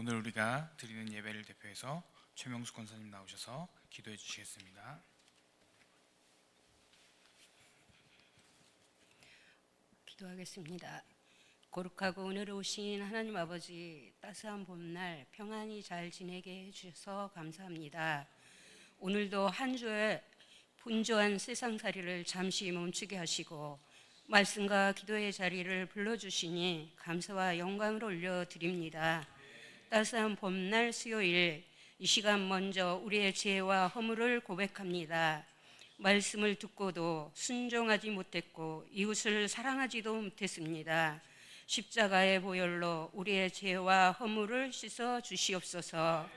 오늘 우리가 드리는 예배를 대표해서 최명수 권사님 나오셔서 기도해 주시겠습니다. 기도하겠습니다. 거룩하고 은혜로우신 하나님 아버지, 따스한 봄날 평안히 잘 지내게 해주셔서 감사합니다. 오늘도 한 주의 분주한 세상살이를 잠시 멈추게 하시고 말씀과 기도의 자리를 불러주시니 감사와 영광을 올려드립니다. 따스한 봄날 수요일, 이 시간 먼저 우리의 죄와 허물을 고백합니다. 말씀을 듣고도 순종하지 못했고 이웃을 사랑하지도 못했습니다. 십자가의 보혈로 우리의 죄와 허물을 씻어 주시옵소서.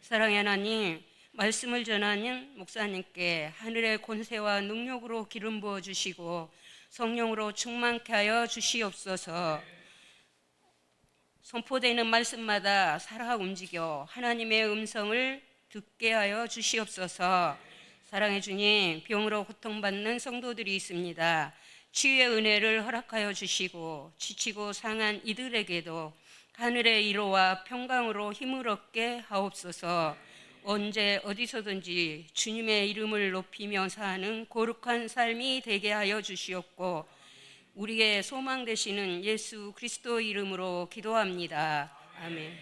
사랑의 하나님, 말씀을 전하는 목사님께 하늘의 권세와 능력으로 기름 부어 주시고 성령으로 충만케 하여 주시옵소서. 선포되는 말씀마다 살아 움직여 하나님의 음성을 듣게 하여 주시옵소서. 사랑해 주님, 병으로 고통받는 성도들이 있습니다. 치유의 은혜를 허락하여 주시고 지치고 상한 이들에게도 하늘의 위로와 평강으로 힘을 얻게 하옵소서. 언제 어디서든지 주님의 이름을 높이며 사는 거룩한 삶이 되게 하여 주시옵고 우리의 소망 되시는 예수 그리스도 이름으로 기도합니다. 아멘.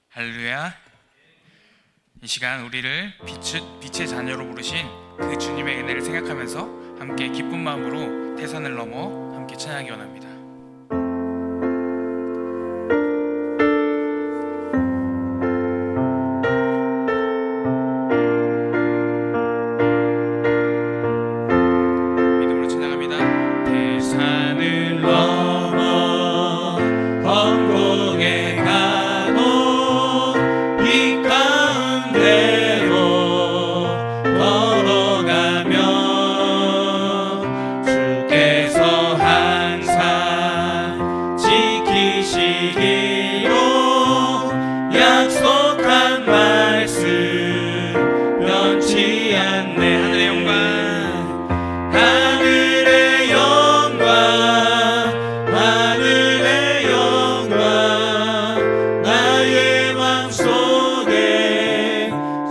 할렐루야. 이 시간 우리를 빛의 자녀로 부르신 그 주님의 은혜를 생각하면서 함께 기쁜 마음으로 태산을 넘어 함께 찬양하기 원합니다. 믿음으로 찬양합니다. 태산을 넘어 황공에 가도 이 가운데로 걸어가면 주께서 항상 지키시기로 약속한 말씀 변치 않네. 하늘의 영광, 하늘의 영광, 하늘의 영광, 나의 맘속에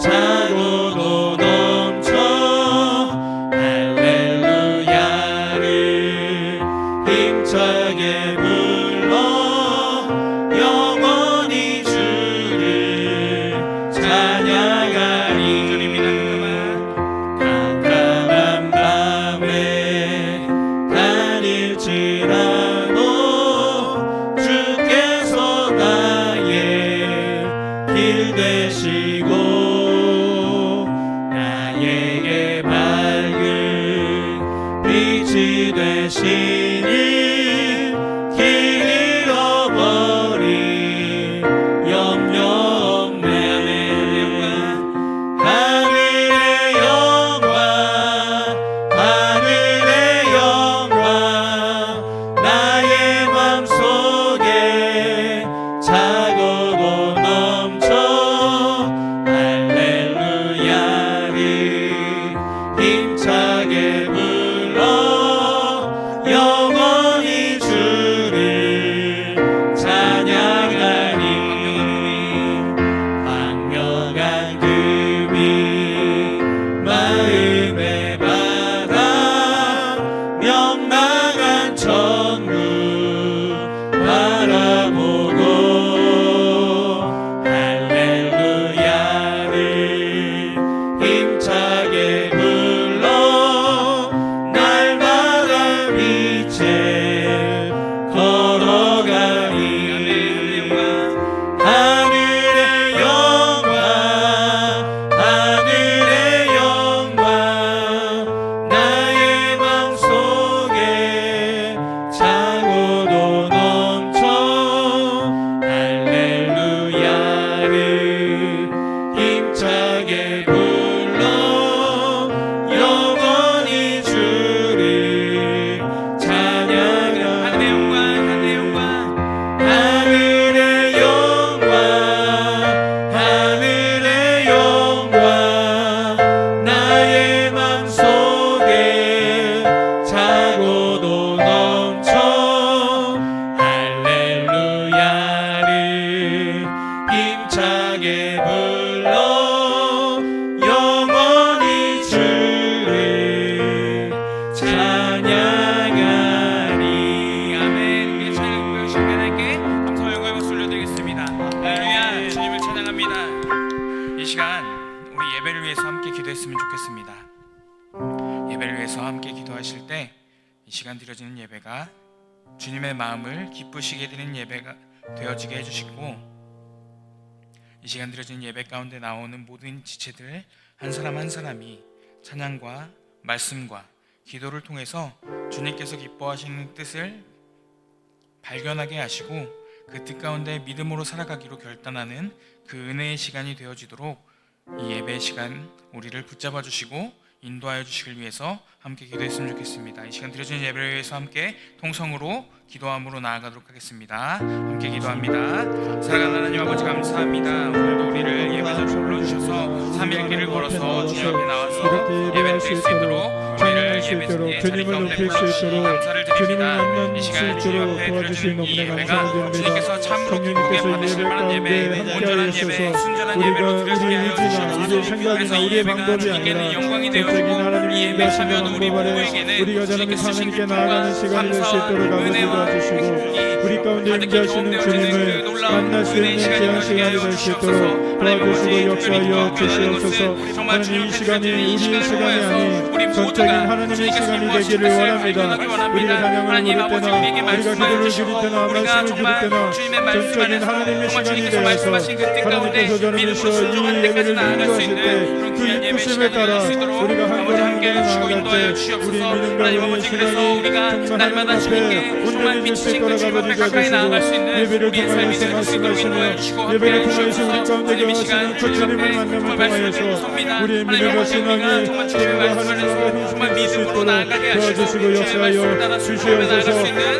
차고도 넘쳐 할렐루야를 힘차게 불러 영원히 주를 찬양하리. 깜깜한 밤에 다닐지라도 주께서 나의 길 되시고 나에게 밝은 빛이 되시니 길 잃어버린 염려 없네. 하늘의 영광, 하늘의 영광, 기도하시면 좋겠습니다. 예배를 위해서 함께 기도하실 때 이 시간 드려지는 예배가 주님의 마음을 기쁘시게 드리는 예배가 되어지게 해주시고, 이 시간 드려지는 예배 가운데 나오는 모든 지체들 한 사람 한 사람이 찬양과 말씀과 기도를 통해서 주님께서 기뻐하시는 뜻을 발견하게 하시고 그 뜻 가운데 믿음으로 살아가기로 결단하는 그 은혜의 시간이 되어지도록 이 예배 시간 우리를 붙잡아 주시고 인도하여 주시길 위해서 함께 기도했으면 좋겠습니다. 이 시간 드려지는 예배를 위해서 함께 통성으로 기도함으로 나아가도록 하겠습니다. 함께 기도합니다. 사랑하는 하나님 아버지 감사합니다. 오늘도 우리를 예배자로 불러주셔서 3일 길을 걸어서 주님 앞에 나와서 예배를 드릴 수 있도록 우리를 예배 자리 가운데 불러주시니 감사를 드립니다. 이 시간 주님 앞에 드려지는 이 예배가 주님께서 참으로 기쁘게 받으실 만한 예배, 온전한 예배, 순전한 예배로 드려지게 하여 주시옵소서. 그래서 이 예배가 주님께는 영광이 되어지고 이 예배 참여는 우리 모두에게는 주님께서 주신 기쁨과 감사와 은혜와 우리 가운데 임재하시는 주님을 만날 수 있는 귀한 시간이 될 수 있도록 도와주시고 역사하여 주시옵소서. 하나님, 이 시간이 우리의 시간이 아닌 전적인 하나님의 시간이 되기를 원합니다. 우리가 찬양을 부를 때나 우리가 기도를 드릴 때나 말씀을 드릴 때나 전적인 하나님의 시간이 되어서 하나님께서 저를 미셔 이 예배를 인도하실 때 그 이끄심에 따라 우리가 한 걸음 한 걸음 나아갈 때 우리 믿음과 우리의 시간이 정말 하나님 앞에 온전히 될 수 있도록 아버지 되어주시고 예배를 통하여서 말씀하시며 예배를 통하여서 우리 가운데 거하시는 그 주님을 만남을 통하여서 우리의 믿음과 신앙이 주님과 하나님과 정말 믿음으로 나아가게 도와주시고 역사하여 주시옵소서.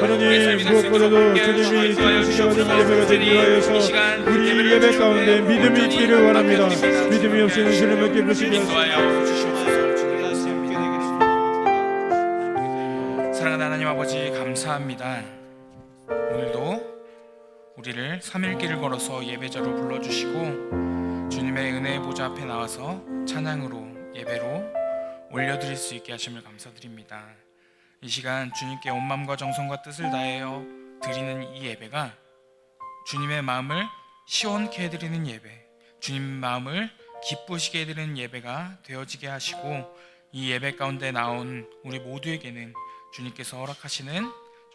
하나님, 무엇보다도 주님이 주시게 받은 예배가 되기 위하여서 우리 예배 가운데 믿음이 있기를 원합니다. 믿음이 없이는 주님을 기쁘시게 인도하여 주시옵소서. 사랑하는 하나님 아버지 감사합니다. 오늘도 우리를 3일 길을 걸어서 예배자로 불러주시고 주님의 은혜의 보좌 앞에 나와서 찬양으로 예배로 올려드릴 수 있게 하심을 감사드립니다. 이 시간 주님께 온 마음과 정성과 뜻을 다하여 드리는 이 예배가 주님의 마음을 시원케 해드리는 예배, 주님 마음을 기쁘시게 해드리는 예배가 되어지게 하시고 이 예배 가운데 나온 우리 모두에게는 주님께서 허락하시는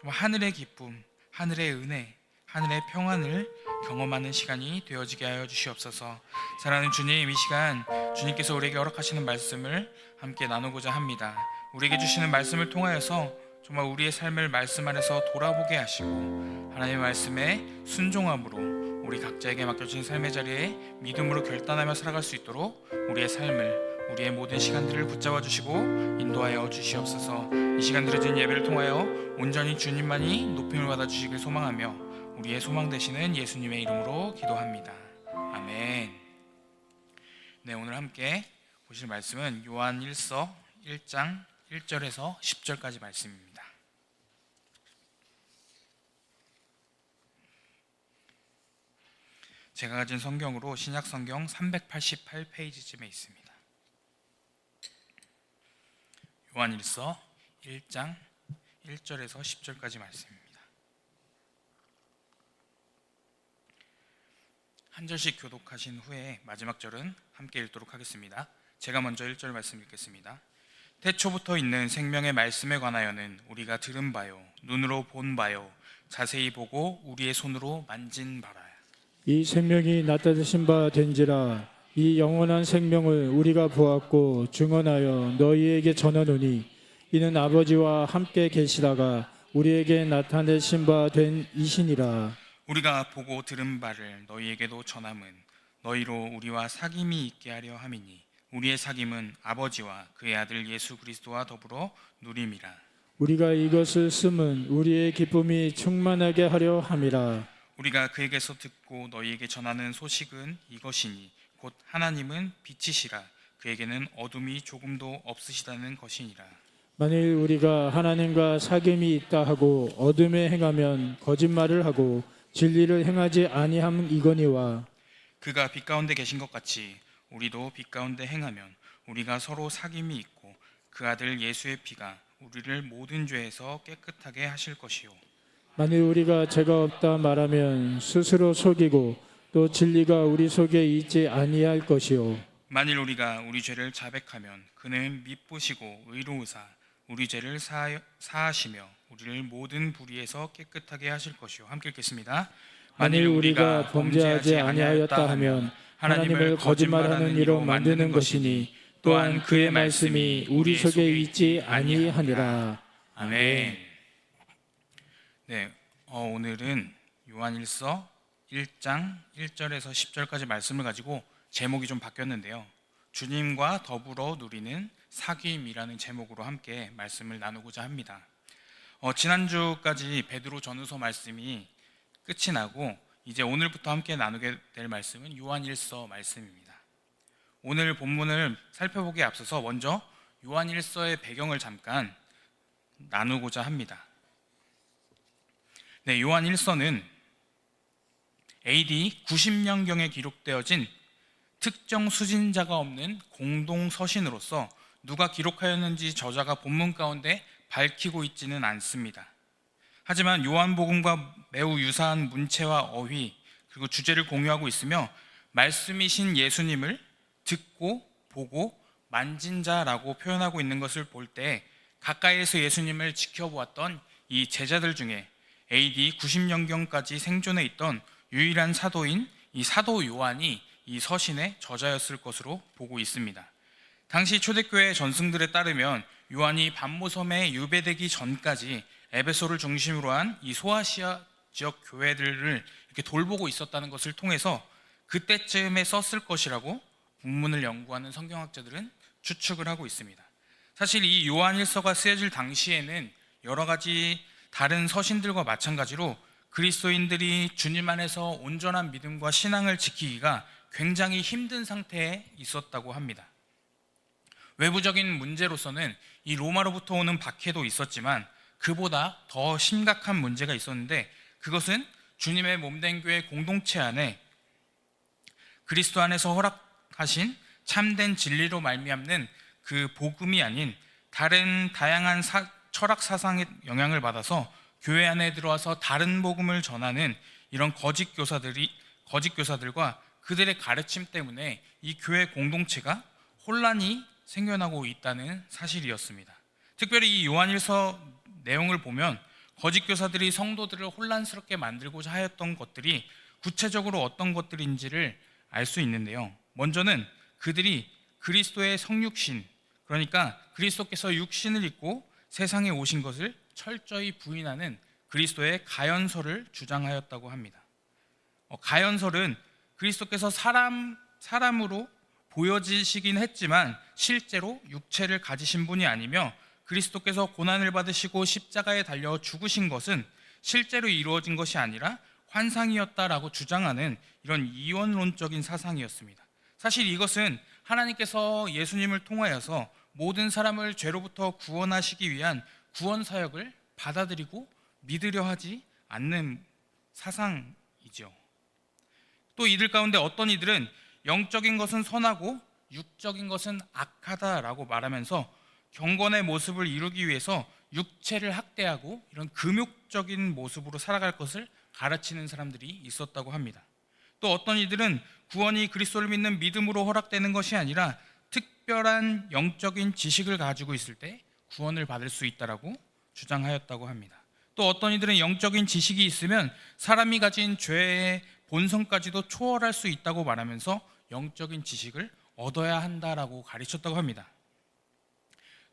정말 하늘의 기쁨, 하늘의 은혜, 하늘의 평안을 경험하는 시간이 되어지게 하여 주시옵소서. 사랑하는 주님, 이 시간 주님께서 우리에게 허락하시는 말씀을 함께 나누고자 합니다. 우리에게 주시는 말씀을 통하여서 정말 우리의 삶을 말씀 안에서 돌아보게 하시고 하나님의 말씀에 순종함으로 우리 각자에게 맡겨진 삶의 자리에 믿음으로 결단하며 살아갈 수 있도록 우리의 삶을, 우리의 모든 시간들을 붙잡아 주시고 인도하여 주시옵소서. 이 시간 드려진 예배를 통하여 온전히 주님만이 높임을 받아 주시길 소망하며 우리의 소망 되시는 예수님의 이름으로 기도합니다. 아멘. 네, 오늘 함께 보실 말씀은 요한 1서 1장 1절에서 10절까지 말씀입니다. 제가 가진 성경으로 신약 성경 388페이지쯤에 있습니다. 요한 1서 1장 1절에서 10절까지 말씀입니다. 한 절씩 교독하신 후에 마지막 절은 함께 읽도록 하겠습니다. 제가 먼저 1절 말씀 읽겠습니다. 태초부터 있는 생명의 말씀에 관하여는 우리가 들은 바요, 눈으로 본 바요, 자세히 보고 우리의 손으로 만진 바라. 이 생명이 나타내신 바 된지라. 이 영원한 생명을 우리가 보았고 증언하여 너희에게 전하노니 이는 아버지와 함께 계시다가 우리에게 나타내신 바 된 이시니라. 우리가 보고 들은 바를 너희에게도 전함은 너희로 우리와 사귐이 있게 하려 함이니 우리의 사귐은 아버지와 그의 아들 예수 그리스도와 더불어 누림이라. 우리가 이것을 쓰면 우리의 기쁨이 충만하게 하려 함이라. 우리가 그에게서 듣고 너희에게 전하는 소식은 이것이니 곧 하나님은 빛이시라. 그에게는 어둠이 조금도 없으시다는 것이니라. 만일 우리가 하나님과 사귐이 있다 하고 어둠에 행하면 거짓말을 하고 진리를 행하지 아니함 이거니와. 그가 빛 가운데 계신 것 같이 우리도 빛 가운데 행하면 우리가 서로 사귐이 있고 그 아들 예수의 피가 우리를 모든 죄에서 깨끗하게 하실 것이요. 만일 우리가 죄가 없다 말하면 스스로 속이고 또 진리가 우리 속에 있지 아니할 것이요. 만일 우리가 우리 죄를 자백하면 그는 미쁘시고 의로우사 우리 죄를 사하시며 우리를 모든 불의에서 깨끗하게 하실 것이요. 함께 읽겠습니다. 만일 우리가 범죄하지 아니하였다 하면 하나님을 거짓말하는 이로 만드는 것이니 또한 그의 말씀이 우리 속에 있지 아니하니라. 아멘. 네, 오늘은 요한일서 1장 1절에서 10절까지 말씀을 가지고 제목이 좀 바뀌었는데요. 주님과 더불어 누리는 사귐이라는 제목으로 함께 말씀을 나누고자 합니다. 지난주까지 베드로 전후서 말씀이 끝이 나고 이제 오늘부터 함께 나누게 될 말씀은 요한일서 말씀입니다. 오늘 본문을 살펴보기에 앞서서 먼저 요한일서의 배경을 잠깐 나누고자 합니다. 네, 요한일서는 AD 90년경에 기록되어진 특정 수진자가 없는 공동 서신으로서 누가 기록하였는지 저자가 본문 가운데 밝히고 있지는 않습니다. 하지만 요한복음과 매우 유사한 문체와 어휘 그리고 주제를 공유하고 있으며 말씀이신 예수님을 듣고 보고 만진 자라고 표현하고 있는 것을 볼 때 가까이에서 예수님을 지켜보았던 이 제자들 중에 AD 90년경까지 생존해 있던 유일한 사도인 이 사도 요한이 이 서신의 저자였을 것으로 보고 있습니다. 당시 초대교회 전승들에 따르면 요한이 반모섬에 유배되기 전까지 에베소를 중심으로 한 이 소아시아 지역 교회들을 이렇게 돌보고 있었다는 것을 통해서 그때쯤에 썼을 것이라고 본문을 연구하는 성경학자들은 추측을 하고 있습니다. 사실 이 요한일서가 쓰여질 당시에는 여러 가지 다른 서신들과 마찬가지로 그리스도인들이 주님 안에서 온전한 믿음과 신앙을 지키기가 굉장히 힘든 상태에 있었다고 합니다. 외부적인 문제로서는 이 로마로부터 오는 박해도 있었지만 그보다 더 심각한 문제가 있었는데 그것은 주님의 몸된 교회 공동체 안에 그리스도 안에서 허락하신 참된 진리로 말미암는 그 복음이 아닌 다른 다양한 철학 사상의 영향을 받아서 교회 안에 들어와서 다른 복음을 전하는 이런 거짓 교사들과 그들의 가르침 때문에 이 교회 공동체가 혼란이 생겨나고 있다는 사실이었습니다. 특별히 이 요한일서 내용을 보면 거짓 교사들이 성도들을 혼란스럽게 만들고자 하였던 것들이 구체적으로 어떤 것들인지를 알 수 있는데요. 먼저는 그들이 그리스도의 성육신, 그러니까 그리스도께서 육신을 입고 세상에 오신 것을 철저히 부인하는 그리스도의 가연설을 주장하였다고 합니다. 가연설은 그리스도께서 사람으로 보여지시긴 했지만 실제로 육체를 가지신 분이 아니며 그리스도께서 고난을 받으시고 십자가에 달려 죽으신 것은 실제로 이루어진 것이 아니라 환상이었다라고 주장하는 이런 이원론적인 사상이었습니다. 사실 이것은 하나님께서 예수님을 통하여서 모든 사람을 죄로부터 구원하시기 위한 구원 사역을 받아들이고 믿으려 하지 않는 사상이죠. 또 이들 가운데 어떤 이들은 영적인 것은 선하고 육적인 것은 악하다라고 말하면서 경건의 모습을 이루기 위해서 육체를 학대하고 이런 금욕적인 모습으로 살아갈 것을 가르치는 사람들이 있었다고 합니다. 또 어떤 이들은 구원이 그리스도를 믿는 믿음으로 허락되는 것이 아니라 특별한 영적인 지식을 가지고 있을 때 구원을 받을 수 있다라고 주장하였다고 합니다. 또 어떤 이들은 영적인 지식이 있으면 사람이 가진 죄의 본성까지도 초월할 수 있다고 말하면서 영적인 지식을 얻어야 한다라고 가르쳤다고 합니다.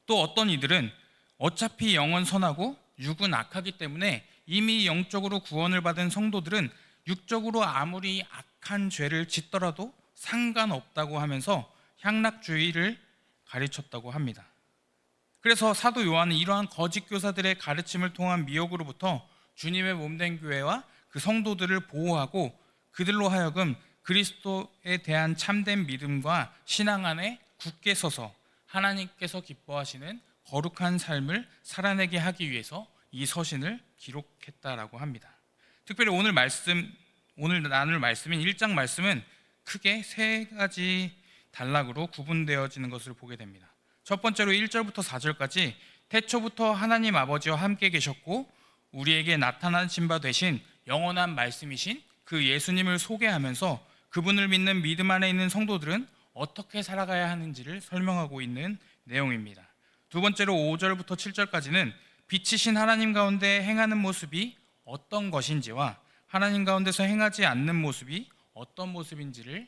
또 어떤 이들은 어차피 영은 선하고 육은 악하기 때문에 이미 영적으로 구원을 받은 성도들은 육적으로 아무리 악한 죄를 짓더라도 상관없다고 하면서 향락주의를 가르쳤다고 합니다. 그래서 사도 요한은 이러한 거짓 교사들의 가르침을 통한 미혹으로부터 주님의 몸된 교회와 그 성도들을 보호하고 그들로 하여금 그리스도에 대한 참된 믿음과 신앙 안에 굳게 서서 하나님께서 기뻐하시는 거룩한 삶을 살아내게 하기 위해서 이 서신을 기록했다라고 합니다. 특별히 오늘 나눌 말씀인 1장 말씀은 크게 세 가지 단락으로 구분되어지는 것을 보게 됩니다. 첫 번째로 1절부터 4절까지 태초부터 하나님 아버지와 함께 계셨고 우리에게 나타나신 바 되신 영원한 말씀이신 그 예수님을 소개하면서 그분을 믿는 믿음 안에 있는 성도들은 어떻게 살아가야 하는지를 설명하고 있는 내용입니다. 두 번째로 5절부터 7절까지는 빛이신 하나님 가운데 행하는 모습이 어떤 것인지와 하나님 가운데서 행하지 않는 모습이 어떤 모습인지를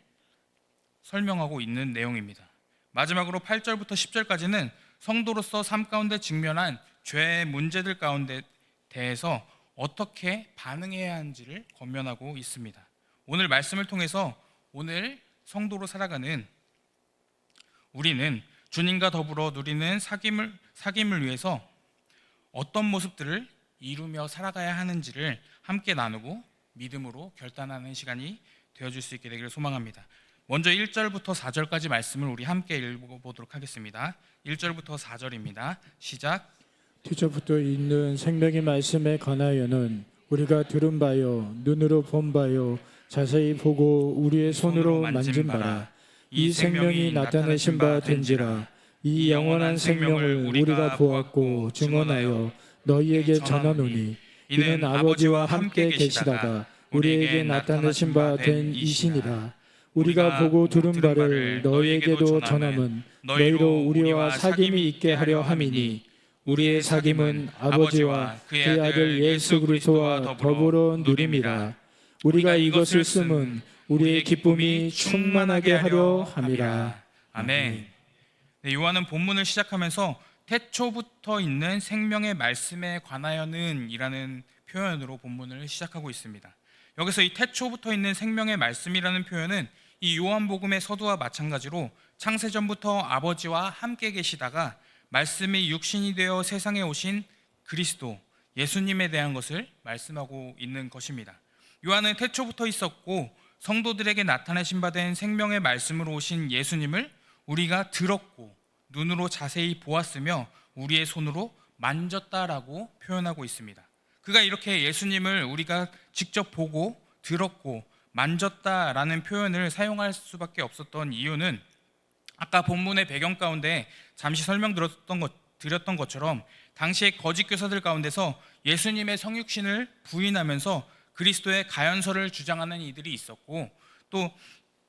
설명하고 있는 내용입니다. 마지막으로 8절부터 10절까지는 성도로서 삶 가운데 직면한 죄의 문제들 가운데 대해서 어떻게 반응해야 하는지를 권면하고 있습니다. 오늘 말씀을 통해서 오늘 성도로 살아가는 우리는 주님과 더불어 누리는 사귐을 위해서 어떤 모습들을 이루며 살아가야 하는지를 함께 나누고 믿음으로 결단하는 시간이 되어줄 수 있게 되기를 소망합니다. 먼저 1절부터 4절까지 말씀을 우리 함께 읽어보도록 하겠습니다. 1절부터 4절입니다. 시작. 뒤처부터 있는 생명의 말씀에 관하여는 우리가 들은 바요 눈으로 본 바요 자세히 보고 우리의 손으로 만진 바라. 이 생명이 나타내신 바 된지라. 이 영원한 생명을 우리가 보았고 증언하여 너희에게 전하노니 이는 아버지와 함께 계시다가 우리에게 나타내신 바 된 이신이라. 우리가 보고 들은 바를 너희에게도 전함은 너희로 우리와 사귐이 있게 하려 함이니 우리의 사귐은 아버지와 그의 아들 예수 그리스도와 더불어 누림이라. 우리가 이것을 쓰면 우리의 기쁨이 충만하게 하려 함이라. 아멘. 네, 요한은 본문을 시작하면서 태초부터 있는 생명의 말씀에 관하여는 이라는 표현으로 본문을 시작하고 있습니다. 여기서 이 태초부터 있는 생명의 말씀이라는 표현은 이 요한복음의 서두와 마찬가지로 창세전부터 아버지와 함께 계시다가 말씀이 육신이 되어 세상에 오신 그리스도 예수님에 대한 것을 말씀하고 있는 것입니다. 요한은 태초부터 있었고 성도들에게 나타내신 바 된 생명의 말씀으로 오신 예수님을 우리가 들었고 눈으로 자세히 보았으며 우리의 손으로 만졌다라고 표현하고 있습니다. 그가 이렇게 예수님을 우리가 직접 보고 들었고 만졌다라는 표현을 사용할 수밖에 없었던 이유는 아까 본문의 배경 가운데 잠시 설명드렸던 것처럼 당시의 거짓 교사들 가운데서 예수님의 성육신을 부인하면서 그리스도의 가연설을 주장하는 이들이 있었고 또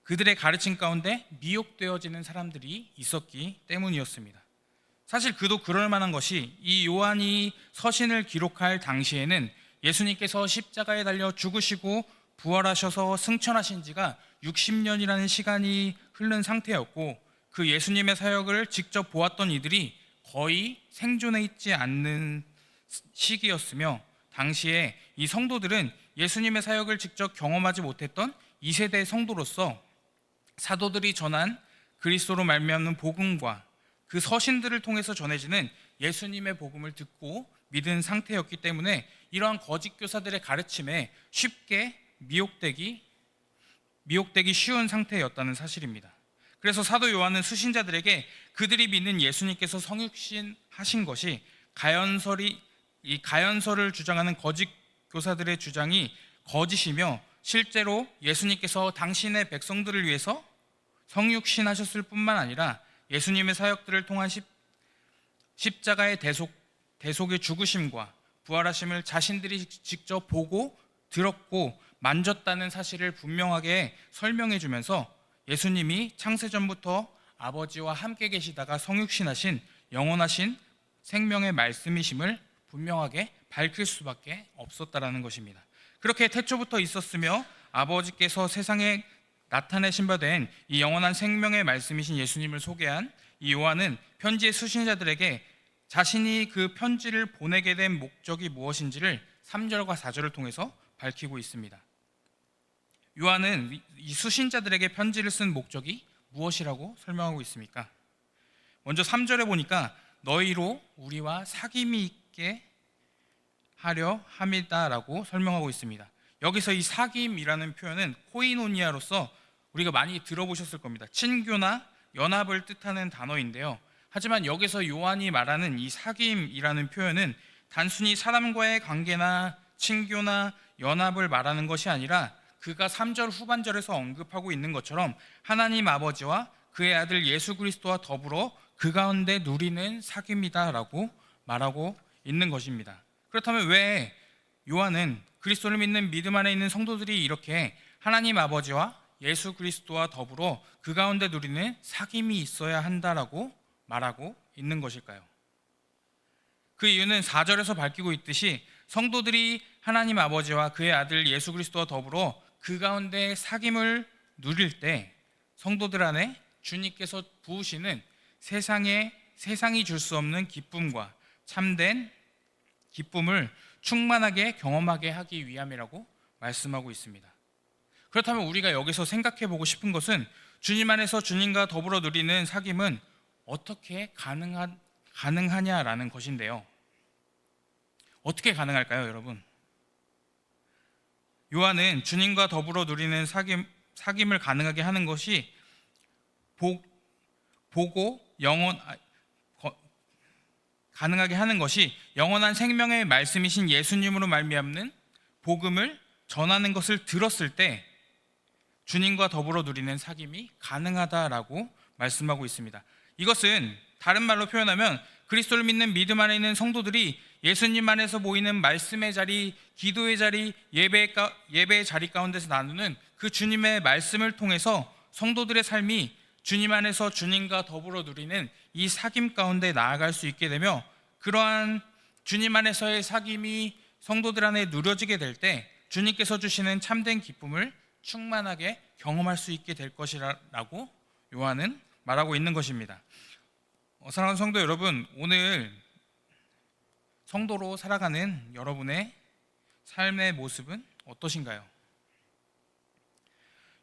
그들의 가르침 가운데 미혹되어지는 사람들이 있었기 때문이었습니다. 사실 그도 그럴 만한 것이 이 요한이 서신을 기록할 당시에는 예수님께서 십자가에 달려 죽으시고 부활하셔서 승천하신 지가 60년이라는 시간이 흐른 상태였고 그 예수님의 사역을 직접 보았던 이들이 거의 생존해 있지 않는 시기였으며 당시에 이 성도들은 예수님의 사역을 직접 경험하지 못했던 2세대 성도로서 사도들이 전한 그리스도로 말미암는 복음과 그 서신들을 통해서 전해지는 예수님의 복음을 듣고 믿은 상태였기 때문에 이러한 거짓 교사들의 가르침에 쉽게 미혹되기 쉬운 상태였다는 사실입니다. 그래서 사도 요한은 수신자들에게 그들이 믿는 예수님께서 성육신 하신 것이 가연설을 주장하는 거짓 교사들의 주장이 거짓이며 실제로 예수님께서 당신의 백성들을 위해서 성육신 하셨을 뿐만 아니라 예수님의 사역들을 통한 십자가의 대속의 죽으심과 부활하심을 자신들이 직접 보고 들었고 만졌다는 사실을 분명하게 설명해 주면서 예수님이 창세전부터 아버지와 함께 계시다가 성육신하신 영원하신 생명의 말씀이심을 분명하게 밝힐 수밖에 없었다라는 것입니다. 그렇게 태초부터 있었으며 아버지께서 세상에 나타내신 바 된 이 영원한 생명의 말씀이신 예수님을 소개한 이 요한은 편지의 수신자들에게 자신이 그 편지를 보내게 된 목적이 무엇인지를 3절과 4절을 통해서 밝히고 있습니다. 요한은 이 수신자들에게 편지를 쓴 목적이 무엇이라고 설명하고 있습니까? 먼저 3절에 보니까 너희로 우리와 사귐이 있게 하려 함이다라고 설명하고 있습니다. 여기서 이 사귐이라는 표현은 코이노니아로서 우리가 많이 들어보셨을 겁니다. 친교나 연합을 뜻하는 단어인데요. 하지만 여기서 요한이 말하는 이 사귐이라는 표현은 단순히 사람과의 관계나 친교나 연합을 말하는 것이 아니라 그가 3절 후반절에서 언급하고 있는 것처럼 하나님 아버지와 그의 아들 예수 그리스도와 더불어 그 가운데 누리는 사귐이다라고 말하고 있는 것입니다. 그렇다면 왜 요한은 그리스도를 믿는 믿음 안에 있는 성도들이 이렇게 하나님 아버지와 예수 그리스도와 더불어 그 가운데 누리는 사귐이 있어야 한다라고 말하고 있는 것일까요? 그 이유는 4절에서 밝히고 있듯이 성도들이 하나님 아버지와 그의 아들 예수 그리스도와 더불어 그 가운데 사귐을 누릴 때 성도들 안에 주님께서 부으시는 세상이 줄 수 없는 기쁨과 참된 기쁨을 충만하게 경험하게 하기 위함이라고 말씀하고 있습니다. 그렇다면 우리가 여기서 생각해 보고 싶은 것은 주님 안에서 주님과 더불어 누리는 사귐은 어떻게 가능하냐라는 것인데요. 어떻게 가능할까요, 여러분? 요한은 주님과 더불어 누리는 사귐을 가능하게 하는 것이 가능하게 하는 것이 영원한 생명의 말씀이신 예수님으로 말미암는 복음을 전하는 것을 들었을 때 주님과 더불어 누리는 사귐이 가능하다라고 말씀하고 있습니다. 이것은 다른 말로 표현하면 그리스도를 믿는 믿음 안에 있는 성도들이 예수님 안에서 모이는 말씀의 자리, 기도의 자리, 예배의 자리 가운데서 나누는 그 주님의 말씀을 통해서 성도들의 삶이 주님 안에서 주님과 더불어 누리는 이 사귐 가운데 나아갈 수 있게 되며, 그러한 주님 안에서의 사귐이 성도들 안에 누려지게 될 때 주님께서 주시는 참된 기쁨을 충만하게 경험할 수 있게 될 것이라고 요한은 말하고 있는 것입니다. 사랑하는 성도 여러분, 오늘 성도로 살아가는 여러분의 삶의 모습은 어떠신가요?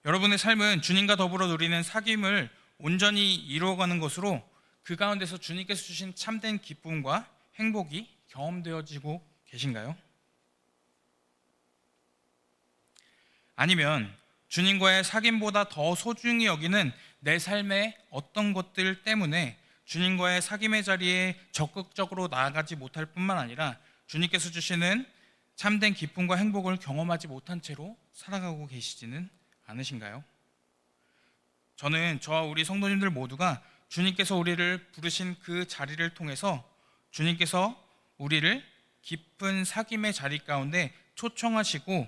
여러분의 삶은 주님과 더불어 누리는 사귐을 온전히 이루어가는 것으로 그 가운데서 주님께서 주신 참된 기쁨과 행복이 경험되어지고 계신가요? 아니면 주님과의 사귐보다 더 소중히 여기는 내 삶의 어떤 것들 때문에 주님과의 사귐의 자리에 적극적으로 나아가지 못할 뿐만 아니라 주님께서 주시는 참된 기쁨과 행복을 경험하지 못한 채로 살아가고 계시지는 않으신가요? 저는 저와 우리 성도님들 모두가 주님께서 우리를 부르신 그 자리를 통해서 주님께서 우리를 깊은 사귐의 자리 가운데 초청하시고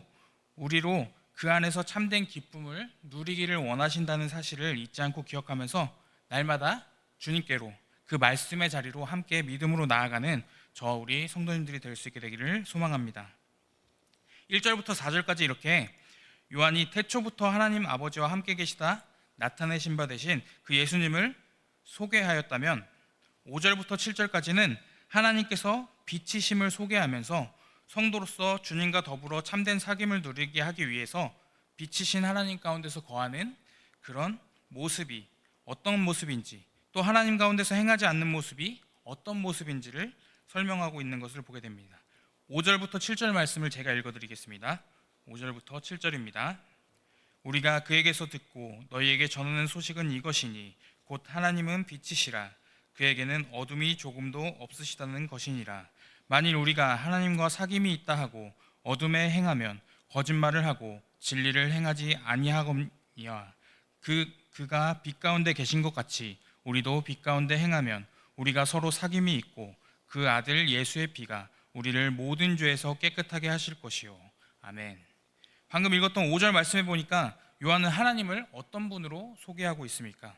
우리로 그 안에서 참된 기쁨을 누리기를 원하신다는 사실을 잊지 않고 기억하면서 날마다 주님께로, 그 말씀의 자리로 함께 믿음으로 나아가는 저와 우리 성도님들이 될 수 있게 되기를 소망합니다. 1절부터 4절까지 이렇게 요한이 태초부터 하나님 아버지와 함께 계시다 나타내신 바 되신 그 예수님을 소개하였다면, 5절부터 7절까지는 하나님께서 빛이심을 소개하면서 성도로서 주님과 더불어 참된 사귐을 누리게 하기 위해서 빛이신 하나님 가운데서 거하는 그런 모습이 어떤 모습인지, 또 하나님 가운데서 행하지 않는 모습이 어떤 모습인지를 설명하고 있는 것을 보게 됩니다. 5절부터 7절 말씀을 제가 읽어드리겠습니다. 5절부터 7절입니다. 우리가 그에게서 듣고 너희에게 전하는 소식은 이것이니 곧 하나님은 빛이시라. 그에게는 어둠이 조금도 없으시다는 것이니라. 만일 우리가 하나님과 사귐이 있다 하고 어둠에 행하면 거짓말을 하고 진리를 행하지 아니하거니와 그가 빛 가운데 계신 것 같이 우리도 빛 가운데 행하면 우리가 서로 사귐이 있고 그 아들 예수의 피가 우리를 모든 죄에서 깨끗하게 하실 것이요. 아멘. 방금 읽었던 5절 말씀해 보니까 요한은 하나님을 어떤 분으로 소개하고 있습니까?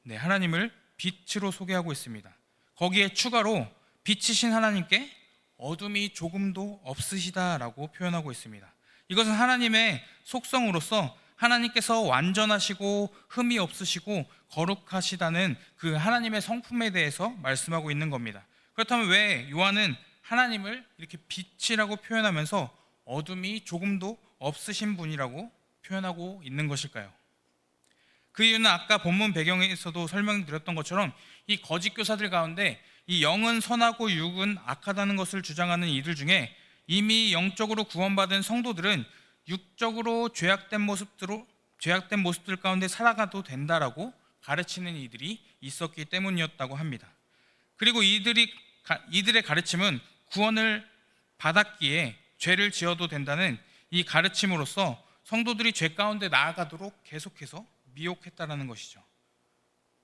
네, 하나님을 빛으로 소개하고 있습니다. 거기에 추가로 빛이신 하나님께 어둠이 조금도 없으시다라고 표현하고 있습니다. 이것은 하나님의 속성으로서 하나님께서 완전하시고 흠이 없으시고 거룩하시다는 그 하나님의 성품에 대해서 말씀하고 있는 겁니다. 그렇다면 왜 요한은 하나님을 이렇게 빛이라고 표현하면서 어둠이 조금도 없으신 분이라고 표현하고 있는 것일까요? 그 이유는 아까 본문 배경에서도 설명드렸던 것처럼 이 거짓 교사들 가운데 이 영은 선하고 육은 악하다는 것을 주장하는 이들 중에 이미 영적으로 구원받은 성도들은 육적으로 죄악된 모습들 가운데 살아가도 된다라고 가르치는 이들이 있었기 때문이었다고 합니다. 그리고 이들의 가르침은 구원을 받았기에 죄를 지어도 된다는 이 가르침으로써 성도들이 죄 가운데 나아가도록 계속해서 미혹했다라는 것이죠.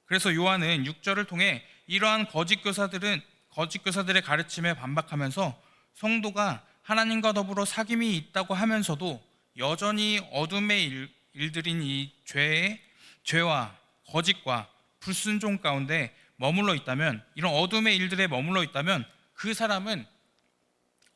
그래서 요한은 6절을 통해 이러한 거짓 교사들의 가르침에 반박하면서 성도가 하나님과 더불어 사귐이 있다고 하면서도 여전히 어둠에 일들인 이 죄와 거짓과 불순종 가운데 머물러 있다면, 이런 어둠의 일들에 머물러 있다면 그 사람은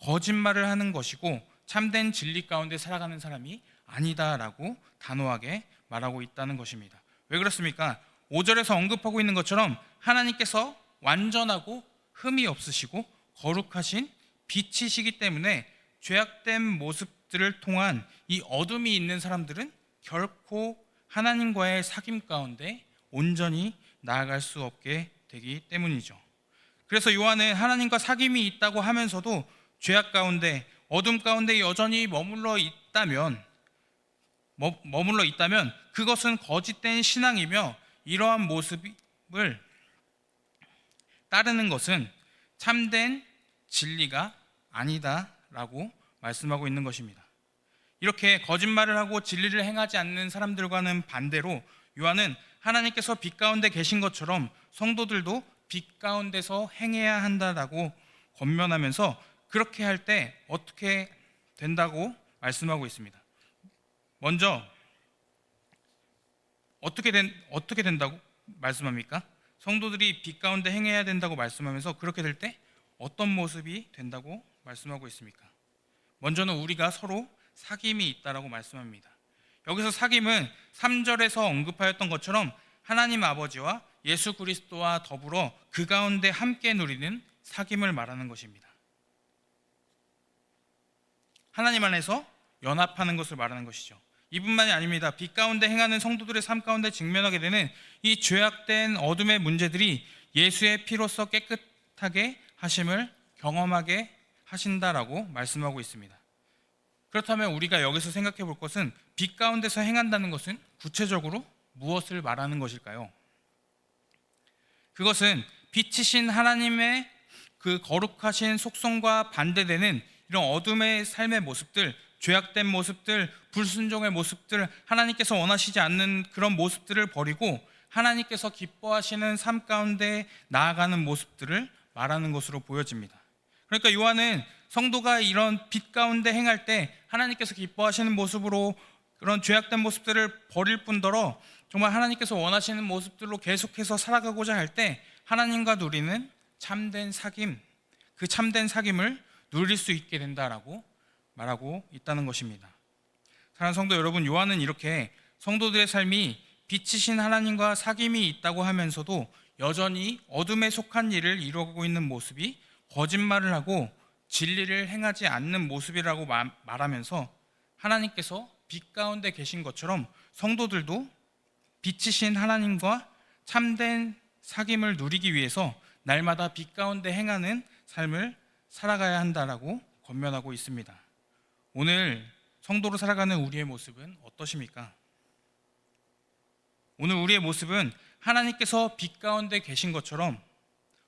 거짓말을 하는 것이고 참된 진리 가운데 살아가는 사람이 아니다라고 단호하게 말하고 있다는 것입니다. 왜 그렇습니까? 5절에서 언급하고 있는 것처럼 하나님께서 완전하고 흠이 없으시고 거룩하신 빛이시기 때문에 죄악된 모습들을 통한 이 어둠이 있는 사람들은 결코 하나님과의 사귐 가운데 온전히 나아갈 수 없게 되기 때문이죠. 그래서 요한은 하나님과 사귐이 있다고 하면서도 죄악 가운데, 어둠 가운데 여전히 머물러 있다면 그것은 거짓된 신앙이며, 이러한 모습을 따르는 것은 참된 진리가 아니다라고 말씀하고 있는 것입니다. 이렇게 거짓말을 하고 진리를 행하지 않는 사람들과는 반대로 요한은 하나님께서 빛 가운데 계신 것처럼 성도들도 빛 가운데서 행해야 한다라고 권면하면서 그렇게 할 때 어떻게 된다고 말씀하고 있습니다. 먼저 어떻게 된다고 말씀합니까? 성도들이 빛 가운데 행해야 된다고 말씀하면서 그렇게 될 때 어떤 모습이 된다고 말씀하고 있습니까? 먼저는 우리가 서로 사귐이 있다라고 말씀합니다. 여기서 사귐은 3절에서 언급하였던 것처럼 하나님 아버지와 예수 그리스도와 더불어 그 가운데 함께 누리는 사귐을 말하는 것입니다. 하나님 안에서 연합하는 것을 말하는 것이죠. 이뿐만이 아닙니다. 빛 가운데 행하는 성도들의 삶 가운데 직면하게 되는 이 죄악된 어둠의 문제들이 예수의 피로써 깨끗하게 하심을 경험하게 하신다라고 말씀하고 있습니다. 그렇다면 우리가 여기서 생각해 볼 것은 빛 가운데서 행한다는 것은 구체적으로 무엇을 말하는 것일까요? 그것은 빛이신 하나님의 그 거룩하신 속성과 반대되는 이런 어둠의 삶의 모습들, 죄악된 모습들, 불순종의 모습들, 하나님께서 원하시지 않는 그런 모습들을 버리고 하나님께서 기뻐하시는 삶 가운데 나아가는 모습들을 말하는 것으로 보여집니다. 그러니까 요한은 성도가 이런 빛 가운데 행할 때 하나님께서 기뻐하시는 모습으로 그런 죄악된 모습들을 버릴 뿐더러 정말 하나님께서 원하시는 모습들로 계속해서 살아가고자 할 때 하나님과 누리는 참된 사귐, 그 참된 사귐을 누릴 수 있게 된다라고 말하고 있다는 것입니다. 사랑하는 성도 여러분, 요한은 이렇게 성도들의 삶이 빛이신 하나님과 사귐이 있다고 하면서도 여전히 어둠에 속한 일을 이루고 있는 모습이 거짓말을 하고 진리를 행하지 않는 모습이라고 말하면서 하나님께서 빛 가운데 계신 것처럼 성도들도 빛이신 하나님과 참된 사귐을 누리기 위해서 날마다 빛 가운데 행하는 삶을 살아가야 한다라고 권면하고 있습니다. 오늘 성도로 살아가는 우리의 모습은 어떠십니까? 오늘 우리의 모습은 하나님께서 빛 가운데 계신 것처럼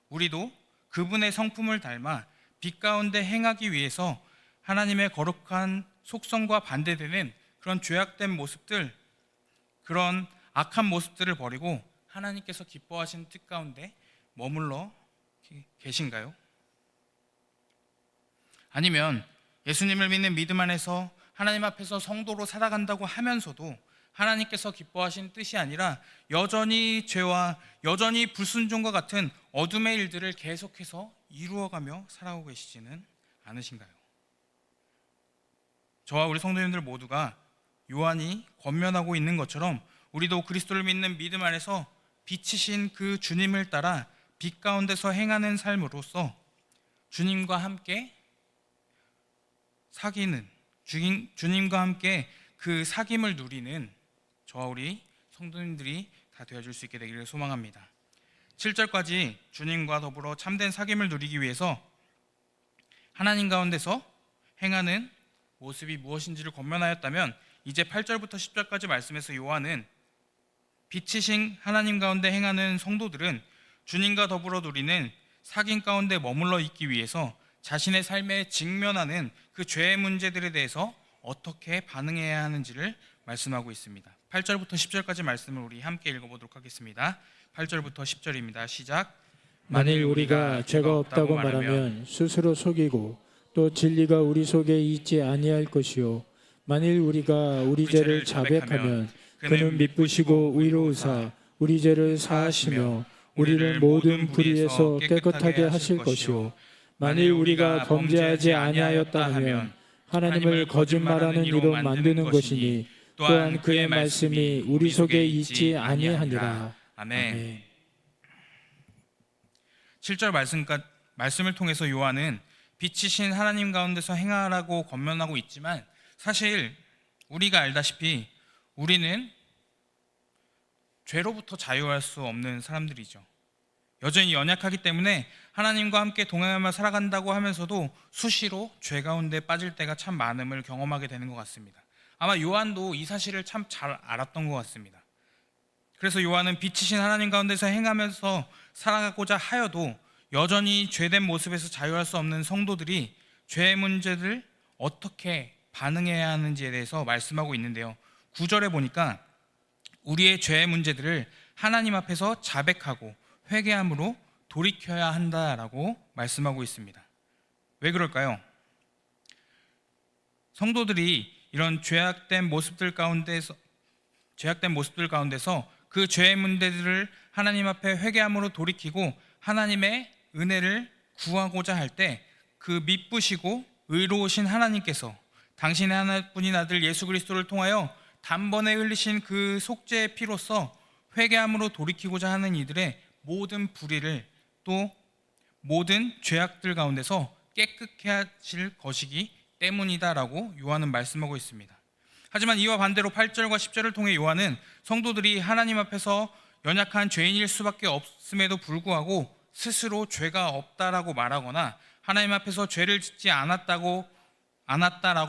우리도 그분의 성품을 닮아 빛 가운데 행하기 위해서 하나님의 거룩한 속성과 반대되는 그런 죄악된 모습들, 그런 악한 모습들을 버리고 하나님께서 기뻐하시는 뜻 가운데 머물러 계신가요? 아니면 예수님을 믿는 믿음 안에서 하나님 앞에서 성도로 살아간다고 하면서도 하나님께서 기뻐하시는 뜻이 아니라 여전히 죄와 여전히 불순종과 같은 어둠의 일들을 계속해서 이루어가며 살아오고 계시지는 않으신가요? 저와 우리 성도님들 모두가 요한이 권면하고 있는 것처럼 우리도 그리스도를 믿는 믿음 안에서 빛이신 그 주님을 따라 빛 가운데서 행하는 삶으로써 주님과 함께 사귀는, 주님과 함께 그 사귐을 누리는 저와 우리 성도님들이 다 되어줄 수 있게 되기를 소망합니다. 7절까지 주님과 더불어 참된 사귐을 누리기 위해서 하나님 가운데서 행하는 모습이 무엇인지를 권면하였다면 이제 8절부터 10절까지 말씀에서 요한은 빛이신 하나님 가운데 행하는 성도들은 주님과 더불어 누리는 사귐 가운데 머물러 있기 위해서 자신의 삶에 직면하는 그 죄의 문제들에 대해서 어떻게 반응해야 하는지를 말씀하고 있습니다. 8절부터 10절까지 말씀을 우리 함께 읽어보도록 하겠습니다. 8절부터 10절입니다. 시작. 만일 우리가 죄가 없다고 말하면 스스로 속이고 또 진리가 우리 속에 있지 아니할 것이요 만일 우리가 우리 죄를 자백하면 그는 미쁘시고 의로우사 우리 죄를 사하시며 우리를 모든 불의에서 깨끗하게 하실 것이요 만일 우리가 범죄하지 아니하였다 하면 하나님을 거짓말하는 이로 만드는 것이니 또한 그의 말씀이 우리 속에 있지 아니하니라. 아멘. 7절 말씀을 통해서 요한은 빛이신 하나님 가운데서 행하라고 권면하고 있지만 사실 우리가 알다시피 우리는 죄로부터 자유할 수 없는 사람들이죠. 여전히 연약하기 때문에 하나님과 함께 동행하며 살아간다고 하면서도 수시로 죄 가운데 빠질 때가 참 많음을 경험하게 되는 것 같습니다. 아마 요한도 이 사실을 참 잘 알았던 것 같습니다. 그래서 요한은 빛이신 하나님 가운데서 행하면서 살아가고자 하여도 여전히 죄된 모습에서 자유할 수 없는 성도들이 죄의 문제를 어떻게 반응해야 하는지에 대해서 말씀하고 있는데요. 9절에 보니까 우리의 죄의 문제들을 하나님 앞에서 자백하고 회개함으로 돌이켜야 한다라고 말씀하고 있습니다. 왜 그럴까요? 성도들이 이런 죄악된 모습들 가운데서 그 죄의 문제들을 하나님 앞에 회개함으로 돌이키고 하나님의 은혜를 구하고자 할 때 그 미쁘시고 의로우신 하나님께서 당신의 하나뿐인 아들 예수 그리스도를 통하여 단번에 흘리신 그 속죄의 피로써 회개함으로 돌이키고자 하는 이들의 모든 불의를 또 모든 죄악들 가운데서 깨끗게 하실 것이기 때문이다라고 요한은 말씀하고 있습니다. 하지만 이와 반대로 8절과 10절을 통해 요한은 성도들이 하나님 앞에서 연약한 죄인일 수밖에 없음에도 불구하고 스스로 죄가 없다라고 말하거나 하나님 앞에서 죄를 짓지 않았다라고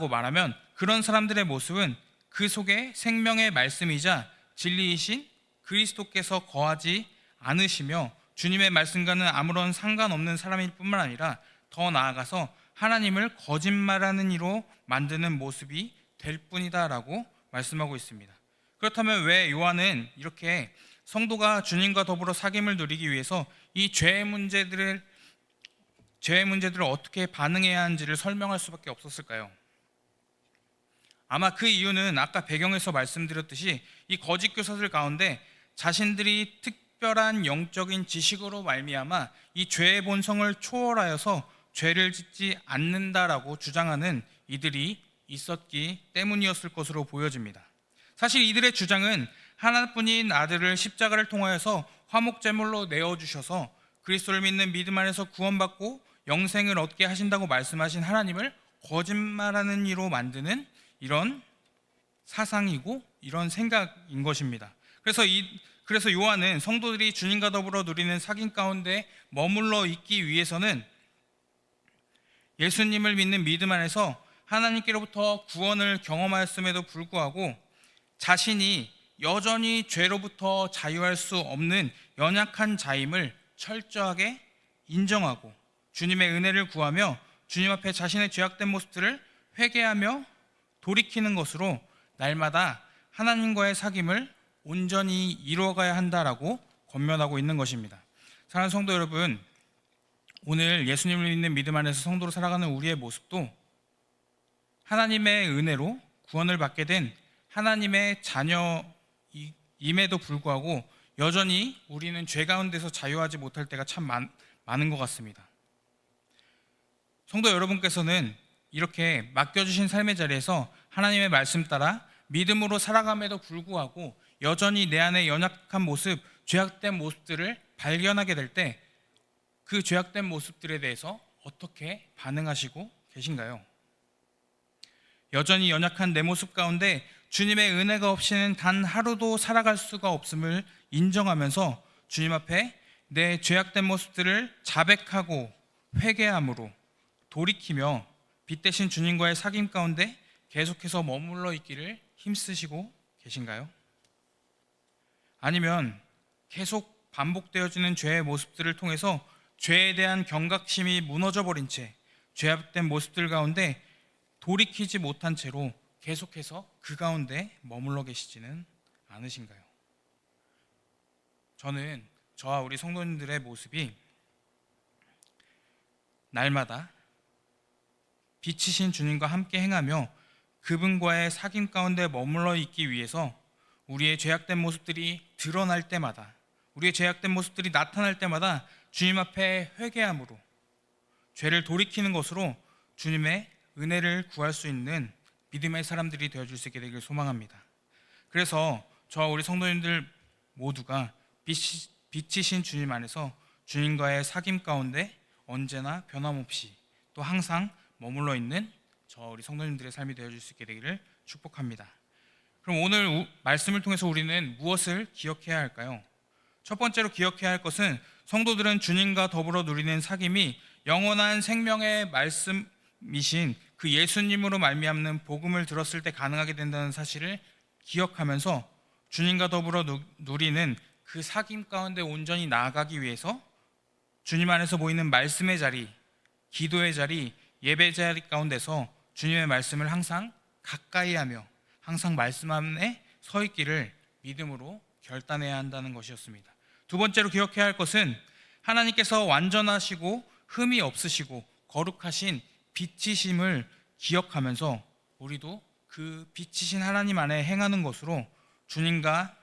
말하면 그런 사람들의 모습은 그 속에 생명의 말씀이자 진리이신 그리스도께서 거하지 않으시며 주님의 말씀과는 아무런 상관없는 사람일 뿐만 아니라 더 나아가서 하나님을 거짓말하는 이로 만드는 모습이 될 뿐이다라고 말씀하고 있습니다. 그렇다면 왜 요한은 이렇게 성도가 주님과 더불어 사귐을 누리기 위해서 이 죄의 문제들을 어떻게 반응해야 하는지를 설명할 수밖에 없었을까요? 아마 그 이유는 아까 배경에서 말씀드렸듯이 이 거짓 교사들 가운데 자신들이 특별한 영적인 지식으로 말미암아 이 죄의 본성을 초월하여서 죄를 짓지 않는다라고 주장하는 이들이 있었기 때문이었을 것으로 보여집니다. 사실 이들의 주장은 하나뿐인 아들을 십자가를 통하여서 화목제물로 내어주셔서 그리스도를 믿는 믿음 안에서 구원받고 영생을 얻게 하신다고 말씀하신 하나님을 거짓말하는 이로 만드는 이런 사상이고 이런 생각인 것입니다. 그래서 요한은 성도들이 주님과 더불어 누리는 사귐 가운데 머물러 있기 위해서는 예수님을 믿는 믿음 안에서 하나님께로부터 구원을 경험하였음에도 불구하고 자신이 여전히 죄로부터 자유할 수 없는 연약한 자임을 철저하게 인정하고 주님의 은혜를 구하며 주님 앞에 자신의 죄악된 모습들을 회개하며 돌이키는 것으로 날마다 하나님과의 사귐을 온전히 이루어가야 한다라고 권면하고 있는 것입니다. 사랑하는 성도 여러분, 오늘 예수님을 믿는 믿음 안에서 성도로 살아가는 우리의 모습도 하나님의 은혜로 구원을 받게 된 하나님의 자녀임에도 불구하고 여전히 우리는 죄 가운데서 자유하지 못할 때가 참 많은 것 같습니다. 성도 여러분께서는 이렇게 맡겨주신 삶의 자리에서 하나님의 말씀 따라 믿음으로 살아감에도 불구하고 여전히 내 안에 연약한 모습, 죄악된 모습들을 발견하게 될 때 그 죄악된 모습들에 대해서 어떻게 반응하시고 계신가요? 여전히 연약한 내 모습 가운데 주님의 은혜가 없이는 단 하루도 살아갈 수가 없음을 인정하면서 주님 앞에 내 죄악된 모습들을 자백하고 회개함으로 돌이키며 빛 대신 주님과의 사귐 가운데 계속해서 머물러 있기를 힘쓰시고 계신가요? 아니면 계속 반복되어지는 죄의 모습들을 통해서 죄에 대한 경각심이 무너져버린 채 죄악된 모습들 가운데 돌이키지 못한 채로 계속해서 그 가운데 머물러 계시지는 않으신가요? 저는 저와 우리 성도님들의 모습이 날마다 빛이신 주님과 함께 행하며 그분과의 사귐 가운데 머물러 있기 위해서 우리의 죄악된 모습들이 드러날 때마다, 우리의 죄악된 모습들이 나타날 때마다 주님 앞에 회개함으로, 죄를 돌이키는 것으로 주님의 은혜를 구할 수 있는 믿음의 사람들이 되어줄 수 있게 되길 소망합니다. 그래서 저와 우리 성도님들 모두가 빛이신 주님 안에서 주님과의 사귐 가운데 언제나 변함없이 또 항상 머물러 있는 저 우리 성도님들의 삶이 되어줄 수 있게 되기를 축복합니다. 그럼 오늘 말씀을 통해서 우리는 무엇을 기억해야 할까요? 첫 번째로 기억해야 할 것은 성도들은 주님과 더불어 누리는 사귐이 영원한 생명의 말씀이신 그 예수님으로 말미암는 복음을 들었을 때 가능하게 된다는 사실을 기억하면서 주님과 더불어 누리는 그 사귐 가운데 온전히 나아가기 위해서 주님 안에서 모이는 말씀의 자리, 기도의 자리, 예배 자리 가운데서 주님의 말씀을 항상 가까이 하며 항상 말씀 안에 서 있기를 믿음으로 결단해야 한다는 것이었습니다. 두 번째로 기억해야 할 것은 하나님께서 완전하시고 흠이 없으시고 거룩하신 빛이심을 기억하면서 우리도 그 빛이신 하나님 안에 행하는 것으로 주님과